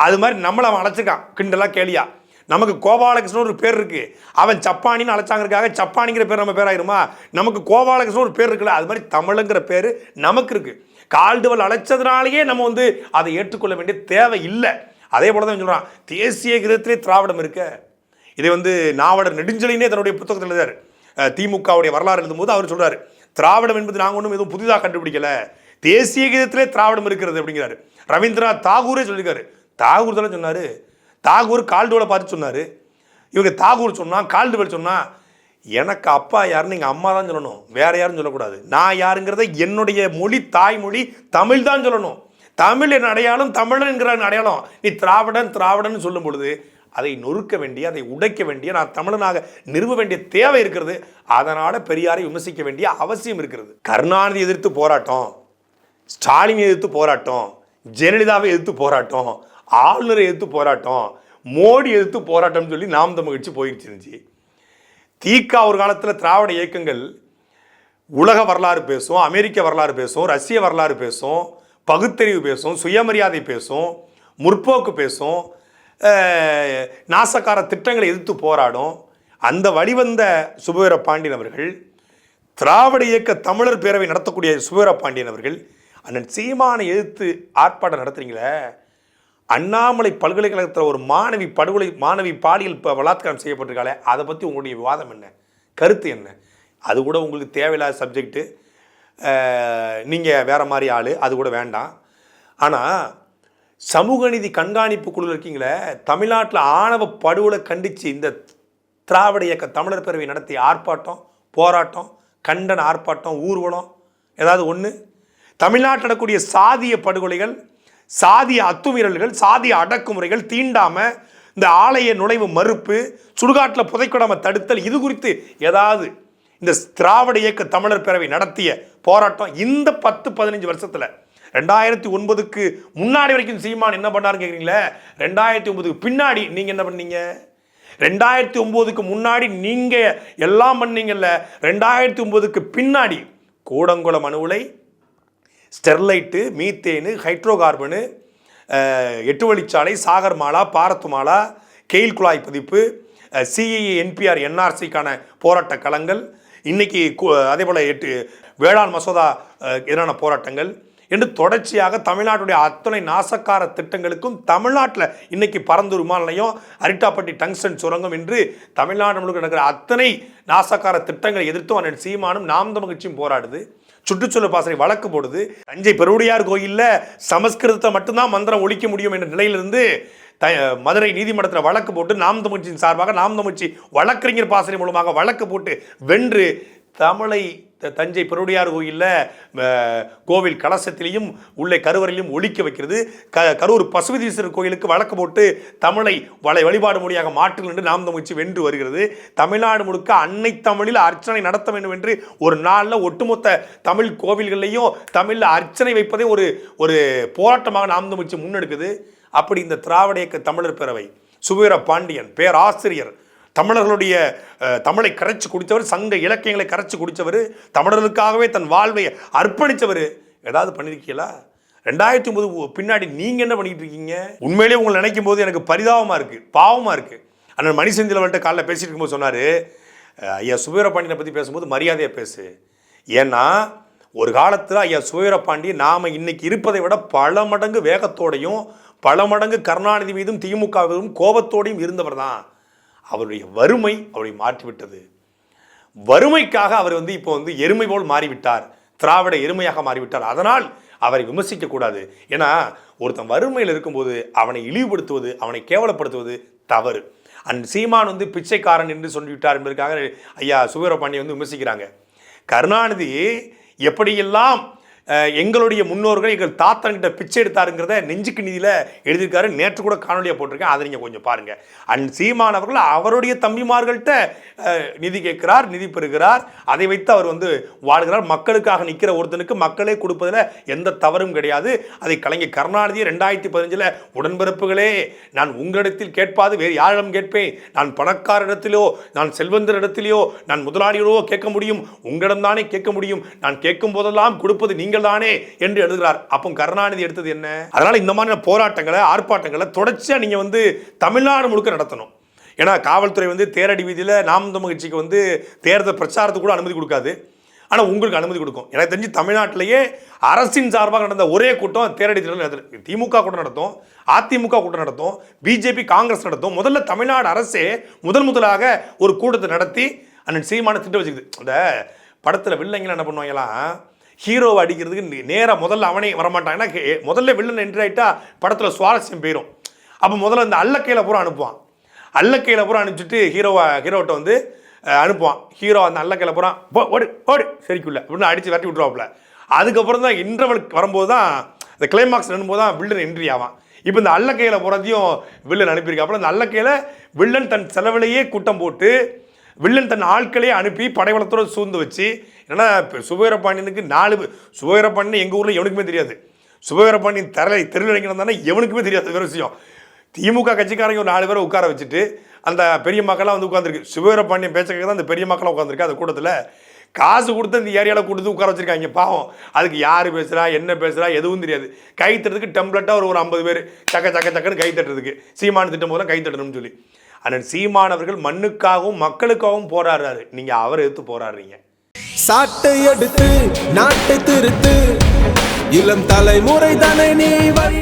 அது மாதிரி நம்மளை அவன் அழைச்சிருக்கான் கிண்டலா கேலியா. நமக்கு கோபாலகிருஷ்ணன் ஒரு பேர் இருக்கு. அவன் சப்பானின்னு அழைச்சாங்கிறதுக்காக சப்பானிங்கிற பேர் நம்ம பேராயிருமா? நமக்கு கோபாலகிருஷ்ணன் ஒரு பேர் இருக்குல்ல, அது மாதிரி தமிழுங்கிற பேர் நமக்கு இருக்கு. கால்டுவெல் அழைச்சதுனாலேயே நம்ம வந்து அதை ஏற்றுக்கொள்ள வேண்டிய தேவை இல்லை. அதே போல தான் சொல்றான், தேசிய கீதத்திலே திராவிடம் இருக்க. இதை வந்து நாவலர் நெடுஞ்செழியனே தன்னுடைய புத்தகத்தில் எழுதார். திமுகவுடைய வரலாறு எழுதும்போது அவர் சொல்றாரு, திராவிடம் என்பது நாங்கள் ஒன்றும் எதுவும் புதிதாக கண்டுபிடிக்கல, தேசிய கீதத்திலே திராவிடம் இருக்கிறது அப்படிங்கிறாரு. ரவீந்திரநாத் தாகூரே சொல்லியிருக்காரு. தாகூர் தானே சொன்னாரு. தாகூர் கால்டுவெலை பார்த்து சொன்னாரு. இவங்க தாகூர் சொன்னா, கால்டுவெல் சொன்னா, எனக்கு அப்பா யாருன்னு எங்கள் அம்மா தான் சொல்லணும், வேற யாரும் சொல்லக்கூடாது. நான் யாருங்கிறத என்னுடைய மொழி, தாய்மொழி தமிழ் தான் சொல்லணும். தமிழ் என் அடையாளம், தமிழன் என்கிற அடையாளம். நீ திராவிடன் சொல்லும் பொழுது அதை நொறுக்க வேண்டிய, அதை உடைக்க வேண்டிய, நான் தமிழனாக நிறுவ வேண்டிய தேவை இருக்கிறது. அதனால பெரியாரை விமர்சிக்க வேண்டிய அவசியம் இருக்கிறது. கருணாநிதி எதிர்த்து போராட்டம், ஸ்டாலின் எதிர்த்து போராட்டம், ஜெயலலிதாவை எதிர்த்து போராட்டம், ஆளுநரை எதிர்த்து போராட்டம், மோடி எதிர்த்து போராட்டம்னு சொல்லி நாம் தமிழ் கட்சி போயிடுச்சு இருந்துச்சு. தீகா ஒரு காலத்தில் திராவிட இயக்கங்கள் உலக வரலாறு பேசும், அமெரிக்க வரலாறு பேசும், ரஷ்ய வரலாறு பேசும், பகுத்தறிவு பேசும், சுயமரியாதை பேசும், முற்போக்கு பேசும், நாசக்கார திட்டங்களை எதிர்த்து போராடும். அந்த வழிவந்த சுபவீர பாண்டியன் அவர்கள், திராவிட இயக்க தமிழர் பேரவை நடத்தக்கூடிய சுபவீர பாண்டியன் அவர்கள் அண்ணன் சீமானை எதிர்த்து ஆர்ப்பாட்டம் நடத்துறீங்களே. அண்ணாமலை பல்கலைக்கழகத்தில் ஒரு மாணவி பாலியல் பலாத்காரம் செய்யப்பட்டிருக்காளே, அதை பற்றி உங்களுடைய விவாதம் என்ன, கருத்து என்ன? அது கூட உங்களுக்கு தேவையில்லாத சப்ஜெக்டு, நீங்கள் வேற மாதிரி ஆள், அது கூட வேண்டாம். ஆனால் சமூக நீதி கண்காணிப்பு குழு இருக்கீங்களே, தமிழ்நாட்டில் ஆணவ படுகொலை கண்டித்து இந்த திராவிட இயக்க தமிழர் பேரவை நடத்திய ஆர்ப்பாட்டம், போராட்டம், கண்டன ஆர்ப்பாட்டம், ஊர்வலம் ஏதாவது ஒன்று? தமிழ்நாட்டில் நடக்கக்கூடிய சாதிய படுகொலைகள், சாதிய அத்துமீறல்கள், சாதிய அடக்குமுறைகள், தீண்டாம, இந்த ஆலய நுழைவு மறுப்பு, சுடுகாட்டில் புதைக்கிடாமல் தடுத்தல், இது குறித்து ஏதாவது இந்த திராவிட இயக்க தமிழர் பேரவை நடத்திய போராட்டம் இந்த 10-15 வருஷத்தில் 2009க்கு முன்னாடி வரைக்கும் சீமான் என்ன பண்ணாருன்னு கேட்குறீங்களே, 2009க்கு பின்னாடி நீங்கள் என்ன பண்ணீங்க? 2009க்கு முன்னாடி நீங்கள் எல்லாம் பண்ணீங்கல்ல, 2009க்கு பின்னாடி கூடங்குளம் அணு உலை, ஸ்டெர்லைட்டு, மீத்தேனு, ஹைட்ரோகார்பனு, 8 வழிச்சாலை, சாகர்மாலா, பாரத்மாலா, கெயில் குழாய் பதிப்பு, சிஇஏ என்பிஆர் என்ஆர்சிக்கான போராட்ட களங்கள், இன்னைக்கு அதே போல் 8 வேளாண் மசோதா எதிரான போராட்டங்கள் என்று தொடர்ச்சியாக தமிழ்நாட்டுடைய அத்தனை நாசக்கார திட்டங்களுக்கும் தமிழ்நாட்டில் இன்னைக்கு பரந்தூர் விமான நிலையம், அரிட்டாப்பட்டி டங்ஸ்டன் சுரங்கம் என்று தமிழ்நாடு முழுக்க நடக்கிற அத்தனை நாசக்கார திட்டங்களை எதிர்த்தும் அண்ணன் சீமானும் நாம் தமிழ் கட்சியும் போராடுது. சுற்றுச்சூழல் பாசறை வழக்கு போடுது. தஞ்சை பெருவுடையார் கோயிலில் சமஸ்கிருதத்தை மட்டும்தான் மந்திரம் ஒழிக்க முடியும் என்ற நிலையிலிருந்து மதுரை நீதிமன்றத்தில் வழக்கு போட்டு நாம் தமிழ்ச்சியின் சார்பாக நாம் தமிழ்ச்சி வழக்கறிஞர் பாசறை மூலமாக வழக்கு போட்டு வென்று தமிழை தஞ்சை பெருவுடையார் கோயிலில் கோவில் கலசத்திலையும் உள்ளே கருவறையிலும் ஒழிக்க வைக்கிறது. கரூர் பசுபதீஸ்வரர் கோயிலுக்கு வழக்கு போட்டு தமிழை வழிபாடு மொழியாக மாற்றுங்கள் என்று நாம் தமிழ்ச்சி வென்று வருகிறது. தமிழ்நாடு முழுக்க அன்னை தமிழில் அர்ச்சனை நடத்த வேண்டும் என்று ஒரு நாளில் ஒட்டுமொத்த தமிழ் கோவில்களையும் தமிழில் அர்ச்சனை வைப்பதே ஒரு போராட்டமாக நாம் தமிழ்ச்சி முன்னெடுக்குது. அப்படி இந்த திராவிட இயக்க தமிழர் பேரவை சுபவீர பாண்டியன் பேராசிரியர், தமிழர்களுடைய தமிழை கரைச்சி குடித்தவர், சங்க இலக்கியங்களை கரைச்சி குடித்தவர், தமிழர்களுக்காகவே தன் வாழ்வை அர்ப்பணித்தவர், ஏதாவது பண்ணியிருக்கீங்களா? 2009 பின்னாடி நீங்கள் என்ன பண்ணிட்டு இருக்கீங்க? உண்மையிலேயே உங்களை நினைக்கும் போது எனக்கு பரிதாபமாக இருக்குது, பாவமாக இருக்குது. அண்ணன் மணி செந்திலவர்கிட்ட காலைல பேசிட்டு இருக்கும்போது சொன்னார், ஐயா சுபவீர பாண்டியனை பற்றி பேசும்போது மரியாதையாக பேசு. ஏன்னா ஒரு காலத்தில் ஐயா சுபவீர பாண்டியன் நாம் இன்னைக்கு இருப்பதை விட பல மடங்கு வேகத்தோடையும் பல மடங்கு கருணாநிதி மீதும் திமுக மீதும் கோபத்தோடையும் இருந்தவர் தான். அவருடைய வறுமை அவரை மாற்றிவிட்டது. வறுமைக்காக அவர் வந்து இப்போ வந்து எருமை போல் மாறிவிட்டார், திராவிட எருமையாக மாறிவிட்டார். அதனால் அவரை விமர்சிக்க கூடாது. ஏன்னா ஒருத்தன் வறுமையில் இருக்கும்போது அவனை இழிவுபடுத்துவது, அவனை கேவலப்படுத்துவது தவறு. சீமான் வந்து பிச்சைக்காரன் என்று சொல்லிவிட்டார் என்பதற்காக ஐயா சுவீரபாண்டியை வந்து விமர்சிக்கிறாங்க. கருணாநிதி எப்படியெல்லாம் எங்களுடைய முன்னோர்கள் எங்கள் தாத்தன்கிட்ட பிச்சை எடுத்தாருங்கிறத நெஞ்சுக்கு நிதியில் எழுதியிருக்காரு. நேற்று கூட காணொலியாக போட்டிருக்கேன், அதை நீங்கள் கொஞ்சம் பாருங்கள். சீமான் அவர்கள் அவருடைய தம்பிமார்கள்ட்ட நிதி கேட்கிறார், நிதி பெறுகிறார், அதை வைத்து அவர் வந்து வாழ்கிறார். மக்களுக்காக நிற்கிற ஒருத்தனுக்கு மக்களே கொடுப்பதில் எந்த தவறும் கிடையாது. அதை கலைஞர் கருணாநிதி 2015 உடன்பிறப்புகளே, நான் உங்களிடத்தில் கேட்பாது வேறு யாரிடம் கேட்பேன், நான் பணக்காரிடத்திலோ நான் செல்வந்தரிடத்திலேயோ நான் முதலாளிகளோ கேட்க முடியும், உங்களிடம் தானே கேட்க முடியும், நான் கேட்கும் போதெல்லாம் கொடுப்பது நீங்கள் தானே என்று எழுதுகிறார். அப்போ கருணாநிதி எடுத்தது என்ன? அதனால இந்த மாதிரி போராட்டங்களை, ஆர்ப்பாட்டங்களை தொடர்ச்சியா நீங்க வந்து தமிழ்நாடு முழுக்க நடத்தணும். ஏன்னா காவல்துறை வந்து தேரடி வீதியில் நாம் தமிழ் கட்சிக்கு வந்து தேர்தல் பிரச்சாரத்துக்கு கூட அனுமதி கொடுக்காது, ஆனால் உங்களுக்கு அனுமதி கொடுக்கும். எனக்கு தெரிஞ்சு தமிழ்நாட்டிலேயே அரசின் சார்பாக நடந்த ஒரே கூட்டம் தேரடி தேர்தல். திமுக கூட்டம் நடத்தும், அதிமுக கூட்டம் நடத்தும், பிஜேபி காங்கிரஸ் நடத்தும். முதல்ல தமிழ்நாடு அரசே முதலாக ஒரு கூட்டத்தை நடத்தி அண்ணன் சீமான திட்டம் வச்சுக்குது. அந்த படத்தில் வில்லங்களை என்ன பண்ணுவாங்கலாம், ஹீரோவை அடிக்கிறதுக்கு நேராக முதல்ல அவனே வரமாட்டான். ஏன்னா முதல்ல வில்லன் என்ட்ரி ஆகிட்டா படத்தில் சுவாரஸ்யம் போயிடும். அப்போ முதல்ல இந்த அல்லக்கையில் பூரா அனுப்புவான். அல்லக்கையில் பூரா அனுப்பிச்சிட்டு ஹீரோட்ட வந்து அனுப்புவான். ஹீரோ அந்த அல்லக்கையில் பூரா ஓடு ஓடு சரிக்குள்ள அப்படின்னு அடித்து விரட்டி விட்டுருவாப்புல. அதுக்கப்புறம் தான் இன்டர்வல் வரும்போது தான் இந்த கிளைமாக்ஸ் வரும்போது தான் வில்லன் என்ட்ரி ஆவான். இப்போ இந்த அல்லக்கையில் போகிறதையும் வில்லன் அனுப்பியிருக்காப்புல. இந்த அல்லக்கையில் வில்லன் தன் செலவிலேயே கூட்டம் போட்டு வில்லன் தன் ஆட்களையே அனுப்பி படைவளத்தோடு சூழ்ந்து வச்சு, ஏன்னா சுபவீரபாண்டியனுக்கு 4 சுபவீரபாண்டியன் எங்கள் ஊரில் எவனுக்குமே தெரியாது. சுபவீரபாண்டியன் தெருவில் இறங்கினாதானே எவனுக்குமே தெரியாது வேறு விஷயம். திமுக கட்சிக்காரங்க ஒரு 4 பேரை உட்கார வச்சுட்டு அந்த பெரிய மக்களாக வந்து உட்காந்துருக்கு. சுபவீரபாண்டியன் பேச்சக்காக தான் அந்த பெரிய மக்களாக உட்காந்துருக்கு. அந்த கூட்டத்தில் காசு கொடுத்து இந்த ஏரியாவில் கொடுத்து உட்கார வச்சிருக்காங்க. பாவம், அதுக்கு யார் பேசுகிறா என்ன பேசுகிறா எதுவும் தெரியாது. கை தட்டுறதுக்கு டெம்ப்ளெட்டாக ஒரு 50 பேர் சக்கன்னு கை தட்டுறதுக்கு சீமான் திட்டம் போதெல்லாம் கை தட்டணும்னு சொல்லி. ஆனால் சீமான் அவர்கள் மண்ணுக்காகவும் மக்களுக்காகவும் போராடுறாரு, நீங்கள் அவரை எடுத்து போராடுறீங்க. சாட்டை எடுத்து நாட்டை திருத்து, இளம் தலைமுறை தானே நீ வழி